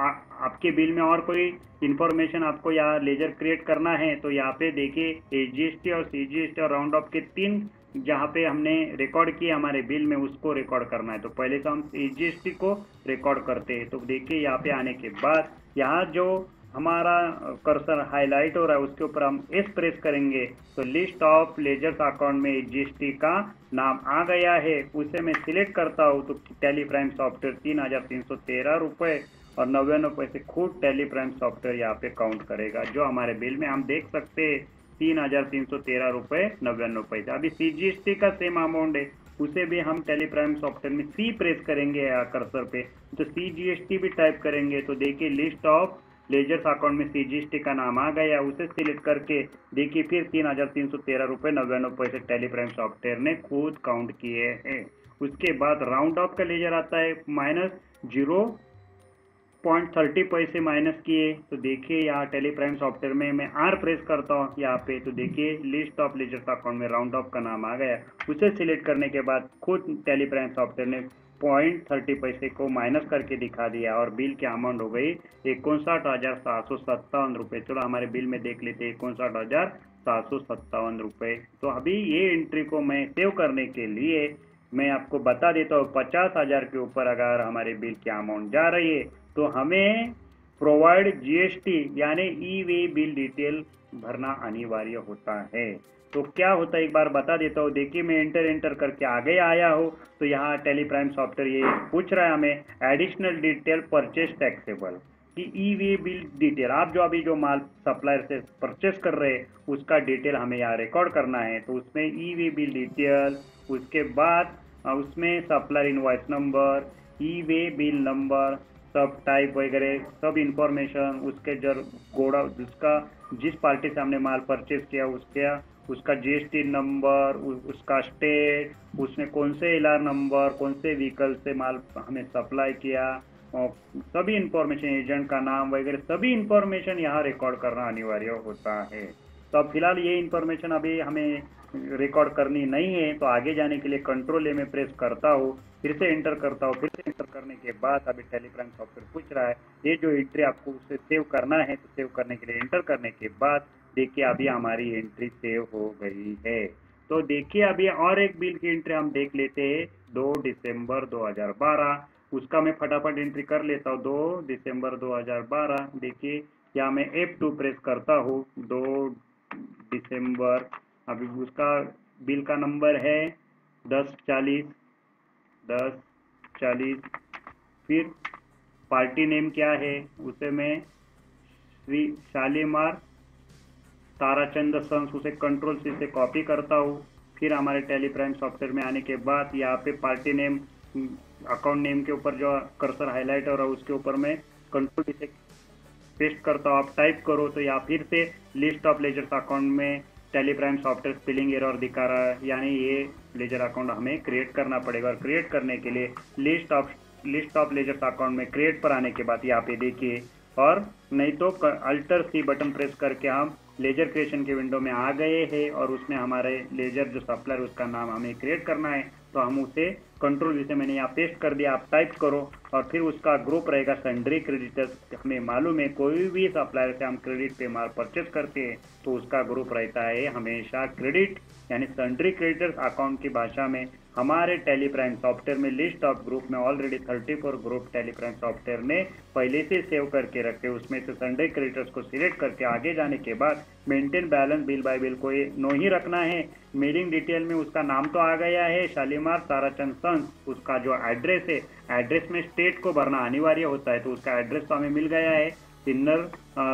आपके बिल में और कोई इन्फॉर्मेशन आपको यहाँ लेजर क्रिएट करना है तो यहाँ पे देखिए एजीएसटी और सीजीएसटी और राउंड ऑफ के 3 जहाँ पे हमने रिकॉर्ड किया हमारे बिल में उसको रिकॉर्ड करना है। तो पहले तो हम एजीएसटी को रिकॉर्ड करते हैं। तो देखिए यहाँ पे आने के बाद यहाँ जो हमारा कर्सर हाईलाइट हो रहा है उसके ऊपर हम एस प्रेस करेंगे तो लिस्ट ऑफ लेजर्स अकाउंट में जीएसटी का नाम आ गया है। उसे मैं सिलेक्ट करता हूँ तो टैली प्राइम सॉफ्टवेयर 3,313 रुपये और 99 पैसे खुद टैली प्राइम सॉफ्टवेयर यहाँ पे काउंट करेगा। जो हमारे बिल में हम देख सकते हैं 3,313 रुपये 99 पैसे। अभी सीजीएसटी का सेम अमाउंट है, उसे भी हम टैली प्राइम सॉफ्टवेयर में सी प्रेस करेंगे कर्सर पे तो सीजीएसटी भी टाइप करेंगे तो देखिए लिस्ट ऑफ लेजर्स अकाउंट में सीजीएसटी का नाम आ गया। उसे सिलेक्ट करके देखिए फिर 3,313 रुपये 99 पैसे टैली प्राइम सॉफ्टवेयर ने खुद काउंट किए हैं। उसके बाद राउंड ऑफ का लेजर आता है -0.30 पैसे माइनस किए तो देखिए यहाँ टैली प्राइम सॉफ्टवेयर में मैं आर प्रेस करता हूँ यहाँ पे तो देखिए लिस्ट ऑफ लेजर्स अकाउंट में राउंड ऑफ का नाम आ गया। उसे सिलेक्ट करने के बाद खुद टैली प्राइम सॉफ्टवेयर ने 0.30 पैसे को माइनस करके दिखा दिया और बिल की अमाउंट हो गई 59,757 रुपये। चलो हमारे बिल में देख लेते 59,757 रुपये। तो अभी ये एंट्री को मैं सेव करने के लिए मैं आपको बता देता हूँ 50,000 के ऊपर अगर हमारे बिल की अमाउंट जा रही है तो हमें प्रोवाइड जीएसटी यानी ई वे बिल डिटेल भरना अनिवार्य होता है। तो क्या होता है एक बार बता देता हूँ। देखिए मैं एंटर करके आगे आया हूँ तो यहाँ टैली प्राइम सॉफ्टवेयर ये पूछ रहा है हमें एडिशनल डिटेल परचेस टैक्सेबल कि ई वे बिल डिटेल। आप जो अभी जो माल सप्लायर से परचेस कर रहे हैं उसका डिटेल हमें यहाँ रिकॉर्ड करना है। तो उसमें ई वे बिल डिटेल, उसके बाद उसमें सप्लायर इनवॉइस नंबर, ई वे बिल नंबर, सब टाइप वगैरह सब इंफॉर्मेशन, उसके गोड़ा उसका जिस पार्टी से हमने माल परचेज किया उसका जीएसटी नंबर, उसका स्टेट, उसने कौन से एलआर नंबर, कौन से व्हीकल से माल हमें सप्लाई किया, और सभी इंफॉर्मेशन, एजेंट का नाम वगैरह सभी इंफॉर्मेशन यहाँ रिकॉर्ड करना अनिवार्य होता है। तो अब फिलहाल ये इंफॉर्मेशन अभी हमें रिकॉर्ड करनी नहीं है, तो आगे जाने के लिए कंट्रोल ए में प्रेस करता हूँ, फिर से एंटर करता हूँ, फिर से एंटर करने के बाद अभी टेलीप्राइम सॉफ्टवेयर पूछ रहा है ये जो एंट्री आपको उसे सेव करना है, तो सेव करने के लिए एंटर करने के बाद देखिए अभी हमारी एंट्री सेव हो गई है। तो देखिए अभी और एक बिल की एंट्री हम देख लेते हैं, 2 दिसंबर 2012, उसका मैं फटाफट एंट्री कर लेता हूँ। 2 दिसंबर 2012, देखिए यहाँ मैं F2 प्रेस करता हूँ, 2 दिसंबर, अभी उसका बिल का नंबर है 1040, फिर पार्टी नेम क्या है उसे मैं श्री शालीमार ताराचंद सन्स, उसे कंट्रोल सी से कॉपी करता हूँ। फिर हमारे टेलीप्राइम सॉफ्टवेयर में आने के बाद यहाँ पे पार्टी नेम, अकाउंट नेम के ऊपर जो कर्सर हाईलाइट हो रहा है उसके ऊपर मैं कंट्रोल से पेस्ट करता हूँ। आप टाइप करो तो या फिर से लिस्ट ऑफ लेजर्स अकाउंट में टेलीप्राइम सॉफ्टवेयर स्पेलिंग एरर दिखा रहा है, यानी ये लेजर अकाउंट हमें क्रिएट करना पड़ेगा। और क्रिएट करने के लिए लिस्ट ऑफ लेजर्स अकाउंट में क्रिएट पर आने के बाद यहाँ पे देखिए, और नहीं तो अल्टर सी बटन प्रेस करके हम लेजर क्रिएशन के विंडो में आ गए हैं, और उसमें हमारे लेजर जो सप्लायर उसका नाम हमें क्रिएट करना है, तो हम उसे कंट्रोल जिसे मैंने यहाँ पेस्ट कर दिया, आप टाइप करो, और फिर उसका ग्रुप रहेगा सन्ड्री क्रेडिटर्स। हमें मालूम है कोई भी सप्लायर से हम क्रेडिट पे माल परचेज करते हैं तो उसका ग्रुप रहता है हमेशा क्रेडिट, यानी सन्ड्री क्रेडिटर्स अकाउंट की भाषा में। हमारे टेलीप्राइम सॉफ्टवेयर में लिस्ट ऑफ ग्रुप में ऑलरेडी 34 ग्रुप टेलीप्राइम सॉफ्टवेयर ने पहले से सेव करके रखे, उसमें से सन्ड्री क्रेडिटर्स को सिलेक्ट करके आगे जाने के बाद maintain balance bill bye bill को नो ही रखना है। मेलिंग डिटेल में उसका नाम तो आ गया है शालीमार ताराचंद सन्स, उसका जो एड्रेस है, एड्रेस में स्टेट को भरना अनिवार्य होता है, तो उसका एड्रेस तो हमें मिल गया है, सिन्नर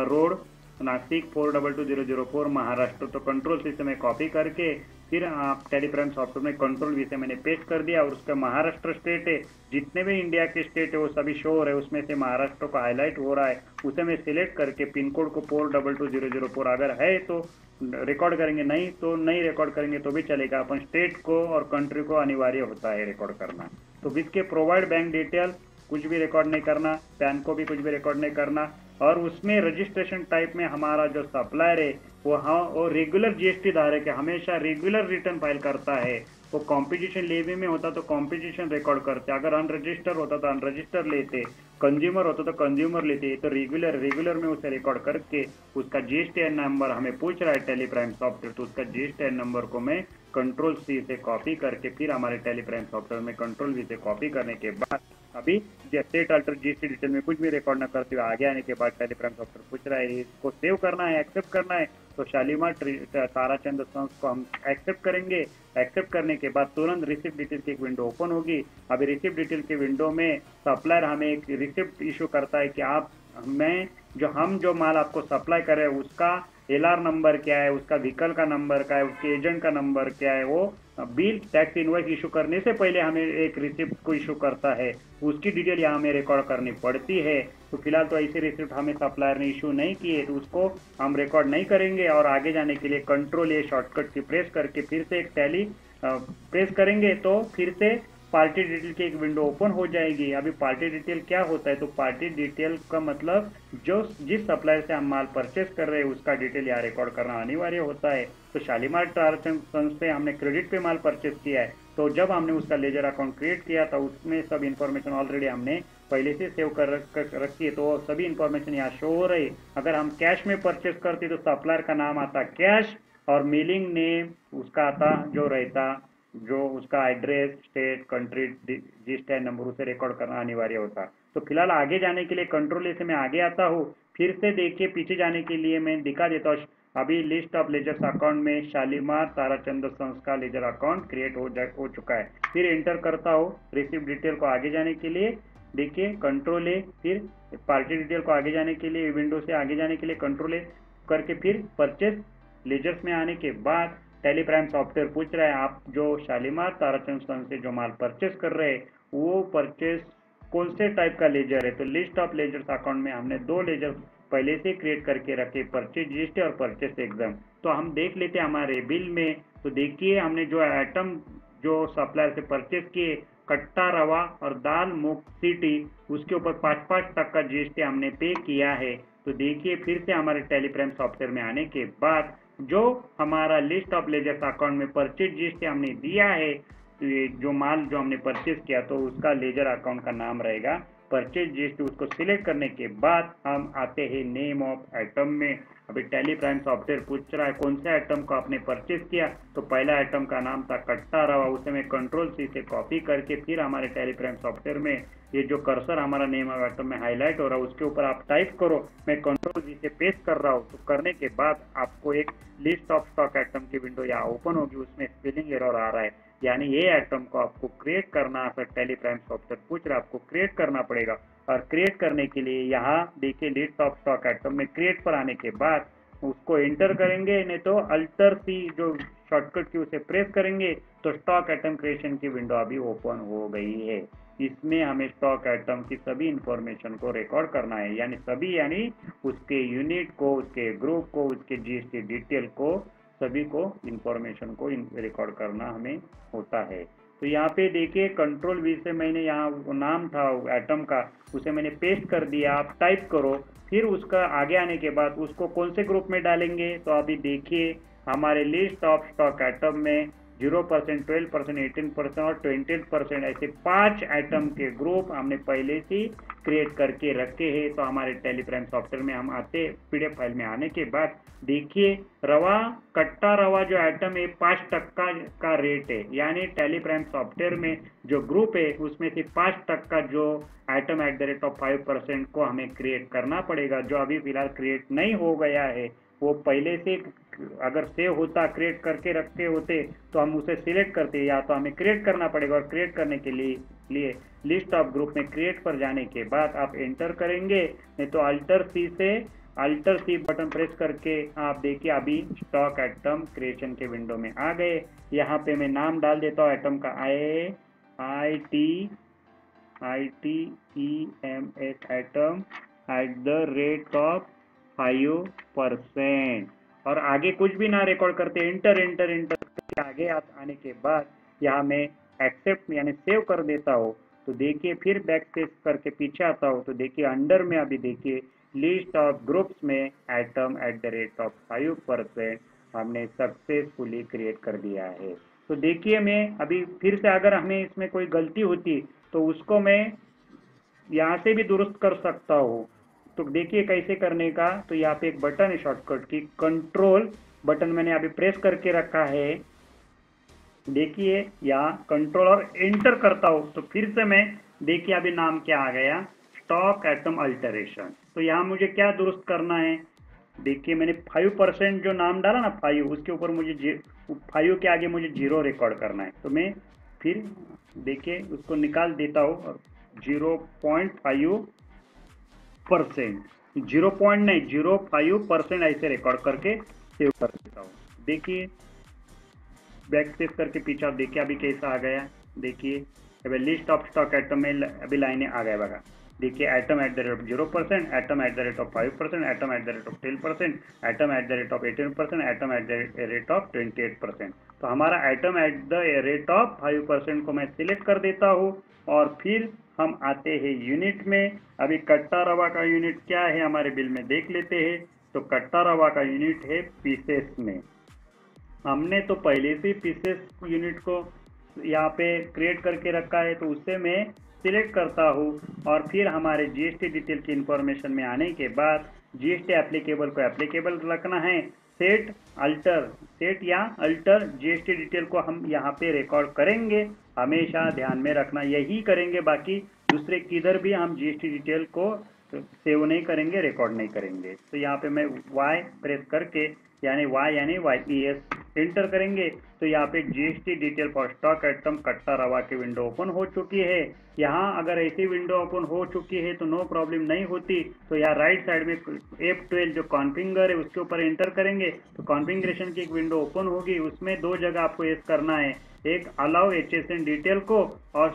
रोड, नासिक 422004 महाराष्ट्र। तो कंट्रोल सी से मैं कॉपी करके फिर आप टेलीप्राइम सॉफ्टवेयर में कंट्रोल वी से मैंने पेस्ट कर दिया, और उसका महाराष्ट्र स्टेट है, जितने भी इंडिया के स्टेट है वो सभी शो हो रहे हैं, उसमें से महाराष्ट्र को हाईलाइट हो रहा है, उसे मैं सिलेक्ट करके पिन कोड को 422004 अगर है तो रिकॉर्ड करेंगे, नहीं तो नहीं रिकॉर्ड करेंगे तो भी चलेगा। अपन स्टेट को और कंट्री को अनिवार्य होता है रिकॉर्ड करना। तो इसके प्रोवाइड बैंक डिटेल कुछ भी रिकॉर्ड नहीं करना, पैन को भी कुछ भी रिकॉर्ड नहीं करना, और उसमें रजिस्ट्रेशन टाइप में हमारा जो सप्लायर है वो रेगुलर जीएसटी धारक है, हमेशा रेगुलर रिटर्न फाइल करता है। वो कॉम्पिटिशन लेवी में होता तो कॉम्पिटिशन रिकॉर्ड करते, अगर अनरजिस्टर होता तो अनरजिस्टर लेते, कंज्यूमर होता तो कंज्यूमर लेते, तो रेगुलर में उसे रिकॉर्ड करके उसका जीएसटीएन नंबर हमें पूछ रहा है टेलीप्राइम सॉफ्टवेयर, तो उसका जीएसटीएन नंबर को मैं कंट्रोल सी से कॉपी करके फिर हमारे टेलीप्राइम सॉफ्टवेयर में कंट्रोल वी से कॉपी करने के बाद अभी स्टेट अल्टर जीएसटी डिटेल में कुछ भी रिकॉर्ड न करते हुए आगे आने के बाद टेलीप्राइम सॉफ्टवेयर पूछ रहा है इसको सेव करना है, एक्सेप्ट करना है, तो शालीमार ताराचंद सन्स को हम एक्सेप्ट करेंगे। एक्सेप्ट करने के बाद तुरंत रिसिप्ट डिटेल की एक विंडो ओपन होगी। अभी रिसिप्ट डिटेल के विंडो में सप्लायर हमें एक रिसिप्ट इशू करता है कि हम जो माल आपको सप्लाई कर रहे हैं उसका एलआर नंबर क्या है, उसका व्हीकल का नंबर क्या है, उसके एजेंट का नंबर क्या है, वो बिल टैक्स इनवॉइस इशू करने से पहले हमें एक रिसिप्ट को इशू करता है, उसकी डिटेल यहाँ हमें रिकॉर्ड करनी पड़ती है। तो फिलहाल तो ऐसी रिसिप्ट हमें सप्लायर ने इशू नहीं की है, तो उसको हम रिकॉर्ड नहीं करेंगे, और आगे जाने के लिए कंट्रोल ए शॉर्टकट की प्रेस करके फिर से एक टैली प्रेस करेंगे तो फिर से पार्टी डिटेल की एक विंडो ओपन हो जाएगी। अभी पार्टी डिटेल क्या होता है, तो पार्टी डिटेल का मतलब जिस सप्लायर से हम माल परचेस कर रहे हैं उसका डिटेल यहाँ रिकॉर्ड करना अनिवार्य होता है। तो शालीमार ताराचंद सन्स से हमने क्रेडिट पे माल परचेस किया है, तो जब हमने उसका लेजर अकाउंट क्रिएट किया था उसमें सब इन्फॉर्मेशन ऑलरेडी हमने पहले से सेव कर रखी है, तो सभी इन्फॉर्मेशन यहाँ शो हो रही है। अगर हम कैश में परचेस करते तो सप्लायर का नाम आता कैश, और मेलिंग नेम उसका आता जो रहता, जो उसका address, state, country, GST number उसे रिकॉर्ड करना अनिवार्य होता। तो फिलहाल आगे जाने के लिए कंट्रोल ए से मैं आगे आता हूँ, फिर से देखिए पीछे जाने के लिए मैं दिखा देता हूँ। अभी लिस्ट ऑफ लेजर्स अकाउंट में शालीमार ताराचंद सन्स का लेजर अकाउंट क्रिएट हो चुका है। फिर एंटर करता हूँ रिसिप्ट डिटेल को आगे जाने के लिए, देखिए कंट्रोल ए, फिर पार्टी डिटेल को आगे जाने के लिए विंडो से आगे जाने के लिए कंट्रोल ए करके फिर परचेस लेजर्स में आने के बाद टेलीप्राइम सॉफ्टवेयर पूछ रहा है आप जो शालीमार ताराचंद सन्स से जो माल परचेस कर रहे हैं वो परचेस कौन से टाइप का लेजर है। तो लिस्ट ऑफ लेजर्स अकाउंट में हमने 2 लेजर पहले से क्रिएट करके रखे, परचेज जीएसटी और परचेज एग्जाम। तो हम देख लेते हैं हमारे बिल में। तो देखिए हमने जो आइटम जो सप्लायर से परचेज किए, कट्टा रवा और दाल मूंग सीटी, उसके ऊपर 5-5% जीएसटी हमने पे किया है। तो देखिए फिर से हमारे टेलीप्राइम सॉफ्टवेयर में आने के बाद जो हमारा लिस्ट ऑफ लेजर्स अकाउंट में परचेज जीएसटी हमने दिया है, तो ये जो माल जो हमने परचेज किया तो उसका लेजर अकाउंट का नाम रहेगा परचेज जीएसटी। उसको सिलेक्ट करने के बाद हम आते हैं नेम ऑफ आइटम में। अभी टेलीप्राइम सॉफ्टवेयर पूछ रहा है कौन से आइटम को आपने परचेज किया, तो पहला आइटम का नाम था कट्टा रवा। उसे मैं कंट्रोल-C से कॉपी करके फिर हमारे टेलीप्राइम सॉफ्टवेयर में ये जो कर्सर हमारा नेम ऑफ आइटम में हाईलाइट हो रहा है उसके ऊपर आप टाइप करो। मैं कंट्रोल-V से पेस्ट कर रहा हूँ। तो करने के बाद आपको एक लिस्ट ऑफ स्टॉक आइटम की विंडो यहाँ ओपन होगी, उसमें स्पेलिंग एरर आ रहा है, यानी ये आइटम को आपको क्रिएट करना है। टेलीप्राइम सॉफ्टवेयर पूछ रहा है आपको क्रिएट करना पड़ेगा। और क्रिएट करने के लिए यहाँ देखिए लिस्ट ऑफ स्टॉक आइटम में क्रिएट पर आने के बाद उसको एंटर करेंगे, नहीं तो अल्टर-C जो शॉर्टकट की उसे प्रेस करेंगे तो स्टॉक आइटम क्रिएशन की विंडो अभी ओपन हो गई है। इसमें हमें स्टॉक आइटम की सभी इंफॉर्मेशन को रिकॉर्ड करना है, यानी सभी, यानी उसके यूनिट को, उसके ग्रुप को, उसके जीएसटी डिटेल को, सभी को इंफॉर्मेशन को रिकॉर्ड करना हमें होता है। तो यहाँ पे देखिए कंट्रोल-V से मैंने यहाँ वो नाम था आइटम का उसे मैंने पेस्ट कर दिया। आप टाइप करो, फिर उसका आगे आने के बाद उसको कौन से ग्रुप में डालेंगे। तो अभी देखिए हमारे लिस्ट ऑफ स्टॉक आइटम में 0%, 12%, 18% और 20% ऐसे 5 आइटम के ग्रुप हमने पहले से क्रिएट करके रखे हैं। तो हमारे टेलीप्राइम सॉफ्टवेयर में हम आते, पीडीएफ फाइल में आने के बाद देखिए रवा, कट्टा रवा जो आइटम है 5% का रेट है, यानी टेलीप्राइम सॉफ्टवेयर में जो ग्रुप है उसमें से 5% जो आइटम @5% को हमें क्रिएट करना पड़ेगा, जो अभी फिलहाल क्रिएट नहीं हो गया है। वो पहले से अगर सेव होता, क्रिएट करके रखे होते तो हम उसे सिलेक्ट करते, या तो हमें क्रिएट करना पड़ेगा। और क्रिएट करने के लिए लिस्ट ऑफ ग्रुप में क्रिएट पर जाने के बाद आप एंटर करेंगे, नहीं तो अल्टर-C बटन प्रेस करके आप देखिए अभी स्टॉक आइटम क्रिएशन के विंडो में आ गए। यहाँ पे मैं नाम डाल देता हूँ आइटम का ITEMS आइटम @5%, और आगे कुछ भी ना रिकॉर्ड करते एंटर एंटर एंटर करके आगे आने के बाद यहाँ मैं एक्सेप्ट यानी सेव कर देता हूँ। तो देखिए फिर बैक स्पेस करके पीछे आता हूँ तो देखिए अंडर में अभी देखिए लिस्ट ऑफ ग्रुप्स में आइटम @5% हमने सक्सेसफुली क्रिएट कर दिया है। तो देखिए मैं अभी फिर से अगर हमें इसमें कोई गलती होती तो उसको मैं यहाँ से भी दुरुस्त कर सकता हूँ। तो देखिए कैसे करने का। तो यहाँ पे एक बटन है शॉर्टकट की, कंट्रोल बटन मैंने अभी प्रेस करके रखा है। देखिए यहाँ कंट्रोल और एंटर करता हूँ तो फिर से मैं देखिए अभी नाम क्या आ गया, स्टॉक आइटम अल्टरेशन। तो यहाँ मुझे क्या दुरुस्त करना है, देखिए मैंने 5% जो नाम डाला ना 5, उसके ऊपर मुझे 5 के आगे मुझे 0 रिकॉर्ड करना है। तो मैं फिर देखिए उसको निकाल देता हूँ और 0.5%, 0 नहीं 0.5% ऐसे रिकॉर्ड करके सेव कर देता हूँ। देखिए बैक स्पेस करके पीछे आप देखिए अभी कैसा आ गया। देखिए अभी लिस्ट ऑफ स्टॉक आइटम में अभी लाइनें आ गए बघा। देखिए item @0%, item @5%, item @10%, item @18%, item @28%। तो हमारा आइटम @5% को मैं सिलेक्ट कर देता हूँ और फिर हम आते हैं यूनिट में। अभी कट्टा रवा का यूनिट क्या है हमारे बिल में देख लेते हैं। तो कट्टा रवा का यूनिट है पीसेस में। हमने तो पहले से पीसेस यूनिट को यहाँ पे क्रिएट करके रखा है, तो उससे मैं सिलेक्ट करता हूँ और फिर हमारे जीएसटी डिटेल की इंफॉर्मेशन में आने के बाद जीएसटी एप्लीकेबल को एप्लीकेबल रखना है, सेट या अल्टर जीएसटी डिटेल को हम यहाँ पे रिकॉर्ड करेंगे, हमेशा ध्यान में रखना यही करेंगे। बाकी दूसरे किधर भी हम जीएसटी डिटेल को सेव नहीं करेंगे, रिकॉर्ड नहीं करेंगे। तो यहाँ पे मैं Y प्रेस करके यानी YES एंटर करेंगे तो यहाँ पे GST detail for stock item कट्टा रवा की विंडो ओपन हो चुकी है। यहाँ अगर ऐसी विंडो ओपन हो चुकी है तो नो प्रॉब्लम नहीं होती। तो यहाँ राइट साइड में F12 जो कॉन्फ़िगर है उसके ऊपर एंटर करेंगे तो कॉन्फ़िगरेशन की एक विंडो ओपन होगी। उसमें दो जगह आपको यस करना है, एक अलाउ HSN डिटेल को और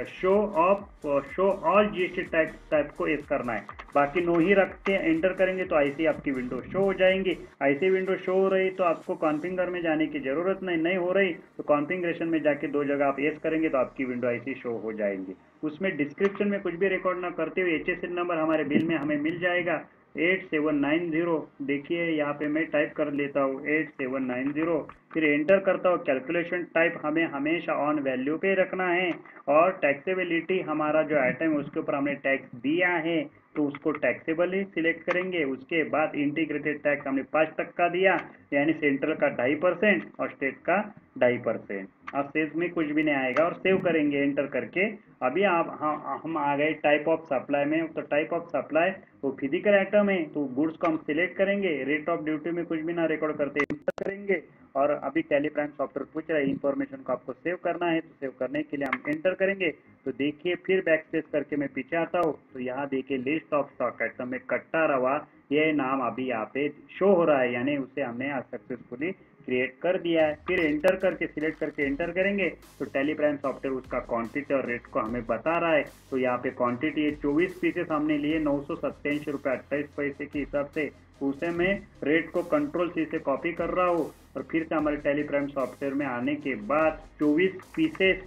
शो ऑल जीएसटी टाइप को यस करना है। बाकी नो ही रख के एंटर करेंगे तो ऐसी आपकी विंडो शो हो जाएंगी। ऐसी विंडो शो हो रही तो आपको कॉन्फ़िगर में जाने की जरूरत नहीं हो रही तो कॉन्फ़िगरेशन में जाके दो जगह आप यस करेंगे तो आपकी विंडो ऐसी शो हो जाएंगी। उसमें डिस्क्रिप्शन में कुछ भी रिकॉर्ड ना करते हुए HSN नंबर हमारे बिल में हमें मिल जाएगा 8790। देखिए यहाँ पे मैं टाइप कर लेता हूँ 8790, फिर एंटर करता हूँ। कैलकुलेशन टाइप हमें हमेशा ऑन वैल्यू पे रखना है और टैक्सेबिलिटी हमारा जो आइटम है उसके ऊपर हमने टैक्स दिया है तो उसको टैक्सेबल ही सिलेक्ट करेंगे। उसके बाद इंटीग्रेटेड टैक्स हमने 5% दिया, यानी सेंट्रल का 2.5% और स्टेट का 2.5%। अब शेष में कुछ भी नहीं आएगा और सेव करेंगे एंटर करके। अभी आप हम आ गए टाइप ऑफ सप्लाई में। तो टाइप ऑफ सप्लाई वो फिजिकल आइटम है तो गुड्स को हम सिलेक्ट करेंगे। रेट ऑफ ड्यूटी में कुछ भी ना रिकॉर्ड करते एंटर करेंगे। और अभी टैली प्राइम सॉफ्टवेयर पूछ रहा है इन्फॉर्मेशन को आपको सेव करना है तो सेव करने के लिए हम एंटर करेंगे। तो देखिए फिर बैक स्पेस करके मैं पीछे आता हूँ तो यहाँ देखिए लिस्ट ऑफ स्टॉक आइटम में कट्टा रवा ये नाम अभी यहाँ पे शो हो रहा है, यानी उसे हमने आज सक्सेसफुली क्रिएट कर दिया है। फिर एंटर करके सिलेक्ट करके एंटर करेंगे तो टैली प्राइम सॉफ्टवेयर उसका क्वांटिटी और रेट को हमें बता रहा है। तो यहाँ पे क्वांटिटी 24 पीसेस हमने लिए 987 रुपये 28 पैसे के हिसाब से। उसे मैं रेट को कंट्रोल सी से कॉपी कर रहा हूँ और फिर से हमारे टैली प्राइम सॉफ्टवेयर में आने के बाद 24 पीसेस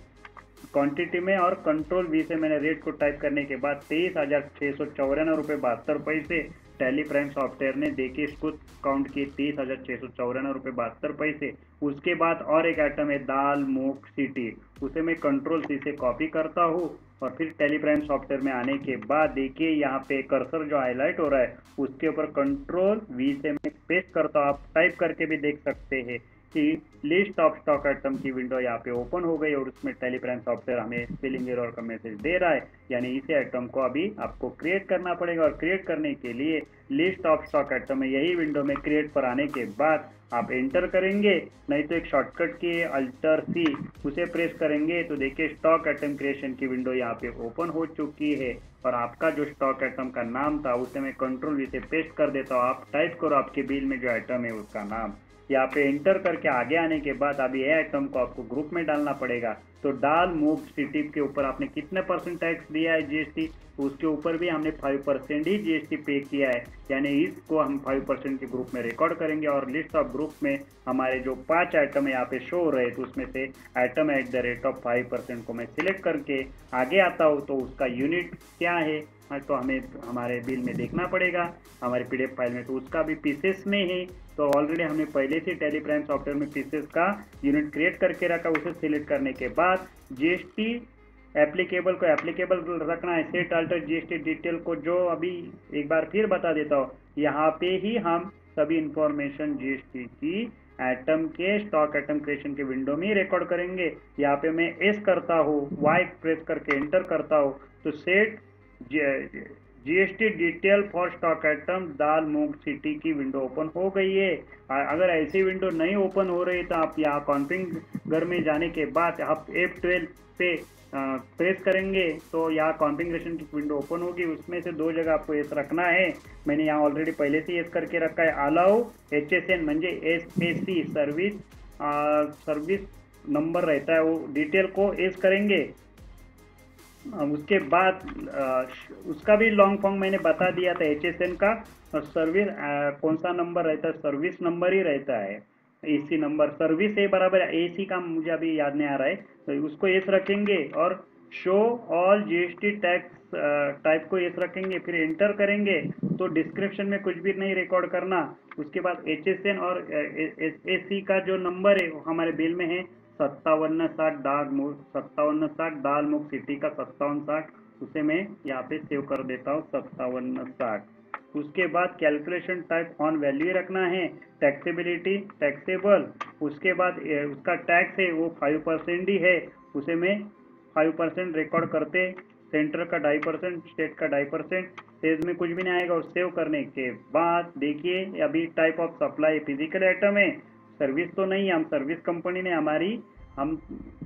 क्वांटिटी में और कंट्रोल वी से मैंने रेट को टाइप करने के बाद 23,694 रुपये 72 पैसे टैली प्राइम सॉफ्टवेयर ने देखिए इसको काउंट किए 23,694 रुपये 72 पैसे। उसके बाद और एक आइटम है दाल मूंग सीटी, उसे मैं कंट्रोल सी से कॉपी करता हूँ और फिर टैली प्राइम सॉफ्टवेयर में आने के बाद देखिए यहाँ पे कर्सर जो हाईलाइट हो रहा है उसके ऊपर कंट्रोल वी से मैं पेस्ट करता हूँ। आप टाइप करके भी देख सकते हैं कि लिस्ट ऑफ स्टॉक आइटम की विंडो यहाँ पे ओपन हो गई और उसमें टैली प्राइम सॉफ्टवेयर हमें स्पेलिंग एरर का मैसेज दे रहा है, यानी इसे आइटम को अभी आपको क्रिएट करना पड़ेगा। और क्रिएट करने के लिए लिस्ट ऑफ स्टॉक आइटम है यही विंडो में क्रिएट पर आने के बाद आप एंटर करेंगे, नहीं तो एक शॉर्टकट की अल्टर सी उसे प्रेस करेंगे तो देखिए स्टॉक आइटम क्रिएशन की विंडो यहाँ पे ओपन हो चुकी है। और आपका जो स्टॉक आइटम का नाम था उसे मैं कंट्रोल वी से पेस्ट कर देता हूँ। आप टाइप करो आपके बिल में जो आइटम है उसका नाम, यहाँ पे एंटर करके आगे आने के बाद अभी ये आइटम को आपको ग्रुप में डालना पड़ेगा। तो दाल मूंग सिटी के ऊपर आपने कितने % टैक्स दिया है जीएसटी, उसके ऊपर भी हमने 5% ही जीएसटी पे किया है, यानी इसको हम 5% के ग्रुप में रिकॉर्ड करेंगे। और लिस्ट ऑफ ग्रुप में हमारे जो 5 आइटम यहाँ पे शो हो रहे तो उसमें से item at the rate of 5% को मैं सिलेक्ट करके आगे आता हूँ तो उसका यूनिट क्या है तो हमें हमारे बिल में देखना पड़ेगा हमारे PDF फाइल में, तो उसका भी पीसेस में है। तो ऑलरेडी हमने पहले से टैली प्राइम सॉफ्टवेयर में पीसेस का यूनिट क्रिएट करके रखा। उसे सिलेक्ट करने के बाद जीएसटी एप्लीकेबल को एप्लीकेबल रखना है। सेट अल्टर जीएसटी डिटेल को जो अभी एक बार फिर बता देता हूँ, यहाँ पे ही हम सभी इंफॉर्मेशन जीएसटी की आइटम के स्टॉक आइटम क्रिएशन के विंडो में ही रिकॉर्ड करेंगे। यहाँ पे मैं एस करता हूँ, वाई प्रेस करके एंटर करता हूँ तो set GST detail for stock item dal moong city की विंडो ओपन हो गई है। अगर ऐसी विंडो नहीं ओपन हो रही तो आप यहाँ कॉन्फ़िगर में जाने के बाद आप F12 पे प्रेस करेंगे तो यहाँ कॉन्फ़िगरेशन की विंडो ओपन होगी। उसमें से दो जगह आपको एस रखना है, मैंने यहाँ ऑलरेडी पहले से एस करके रखा है। अलाउ HSN म्हणजे SAC सर्विस नंबर रहता है, वो डिटेल को एस करेंगे। उसके बाद उसका भी लॉन्ग फॉर्म मैंने बता दिया था HSN का। सर्विस कौन सा नंबर रहता है, सर्विस नंबर ही रहता है, AC नंबर सर्विस है बराबर AC का मुझे अभी याद नहीं आ रहा है, तो उसको एस रखेंगे और show all GST tax type को एस रखेंगे। फिर एंटर करेंगे तो डिस्क्रिप्शन में कुछ भी नहीं रिकॉर्ड करना। उसके बाद HSN और SAC का जो नंबर है वो हमारे बिल में है 5760 दाल मूंग सिटी का 5760, उसे मैं यहाँ पे सेव कर देता हूँ 5760। उसके बाद कैलकुलेशन टाइप ऑन वैल्यू रखना है, टैक्सेबिलिटी टैक्सेबल, उसके बाद उसका टैक्स है वो 5% ही है, उसे मैं 5% रिकॉर्ड करते, सेंटर का 2.5%, स्टेट का 2.5%, सेज में कुछ भी नहीं आएगा। और सेव करने के बाद देखिए अभी type of supply physical item है, सर्विस तो नहीं, हम सर्विस कंपनी ने हमारी, हम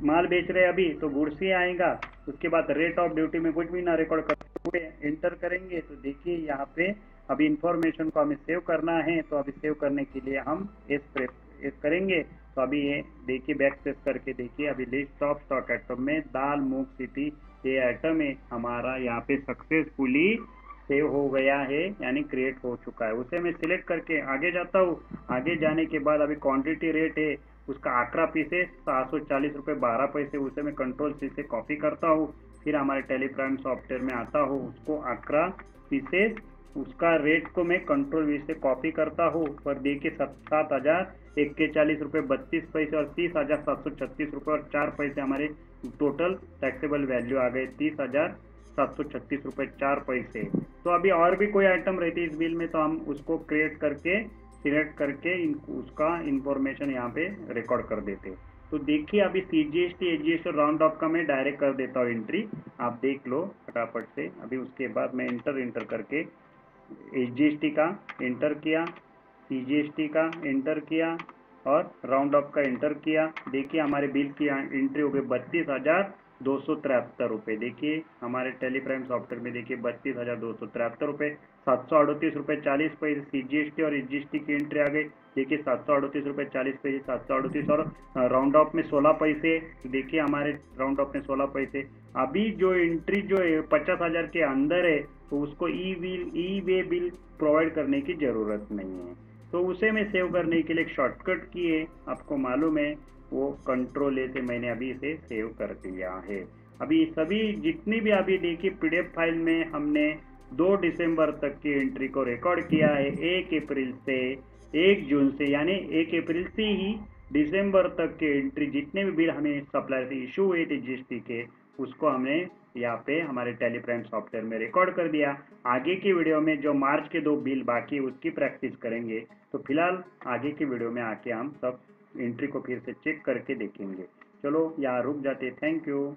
माल बेच रहे हैं अभी, तो गुड्स ही आएगा। उसके बाद रेट ऑफ ड्यूटी में कुछ भी ना रिकॉर्ड करते हुए एंटर करेंगे तो देखिए यहाँ पे अभी इंफॉर्मेशन को हमें सेव करना है, तो अभी सेव करने के लिए हम इस करेंगे। तो अभी ये देखिए बैक स्पेस करके देखिए, अभी लिस्ट ऑफ स्टॉक आइटम में दाल मूंग सीटी ये आइटम है हमारा यहाँ पे सक्सेसफुली सेव हो गया है, यानी क्रिएट हो चुका है। उसे मैं सिलेक्ट करके आगे जाता हूँ। आगे जाने के बाद अभी क्वांटिटी रेट है उसका आकड़ा पीसेस 740 रुपये 12 पैसे, उसे मैं कंट्रोल सी से कॉपी करता हूँ। फिर हमारे टेलीप्राइम सॉफ्टवेयर में आता हूँ, उसको आकड़ा पीसेस उसका रेट को मैं कंट्रोल वी से कॉपी करता हूँ। पर देखिए 7,041 रुपये 32 पैसे और 30,736 रुपये और 4 पैसे हमारे टोटल टैक्सेबल वैल्यू आ गए 30,736 रुपये 4 पैसे। तो अभी और भी कोई आइटम रहती है इस बिल में तो हम उसको क्रिएट करके सिलेक्ट करके उसका इंफॉर्मेशन यहाँ पे रिकॉर्ड कर देते। तो देखिए अभी CGST AGST राउंड ऑफ का मैं डायरेक्ट कर देता हूँ एंट्री, आप देख लो फटाफट से। अभी उसके बाद मैं इंटर करके HGST का एंटर किया, CGST का एंटर किया और राउंड ऑफ का एंटर किया। देखिए हमारे बिल की एंट्री हो गई 32,273 रुपये। देखिए हमारे टेलीप्राइम सॉफ्टवेयर में देखिए 32,273 रुपये 738 रुपये 40 पैसे CGST और HGST की एंट्री आ गई। देखिए 738 रुपये 40 पैसे 738 और राउंड ऑफ में 16 पैसे। देखिए हमारे राउंड ऑफ में 16 पैसे। अभी जो एंट्री जो 50,000 के अंदर है तो उसको ई वे बिल प्रोवाइड करने की ज़रूरत नहीं है। तो उसे मैं सेव करने के लिए एक शॉर्टकट की है, आपको मालूम है, वो कंट्रोल ए से मैंने अभी इसे सेव कर दिया है। अभी सभी जितनी भी अभी देखिए PDF फाइल में हमने 2 दिसंबर तक की एंट्री को रिकॉर्ड किया है, 1 अप्रैल से 1 जून से, यानी 1 अप्रैल से ही दिसंबर तक के एंट्री जितने भी बिल हमें सप्लायर से इशू हुए थे GST के, उसको हमने यहाँ पे हमारे टेलीप्राइम सॉफ्टवेयर में रिकॉर्ड कर दिया। आगे की वीडियो में जो मार्च के 2 बिल बाकी है उसकी प्रैक्टिस करेंगे। तो फिलहाल आगे की वीडियो में आके हम सब एंट्री को फिर से चेक करके देखेंगे। चलो यहाँ रुक जाते, थैंक यू।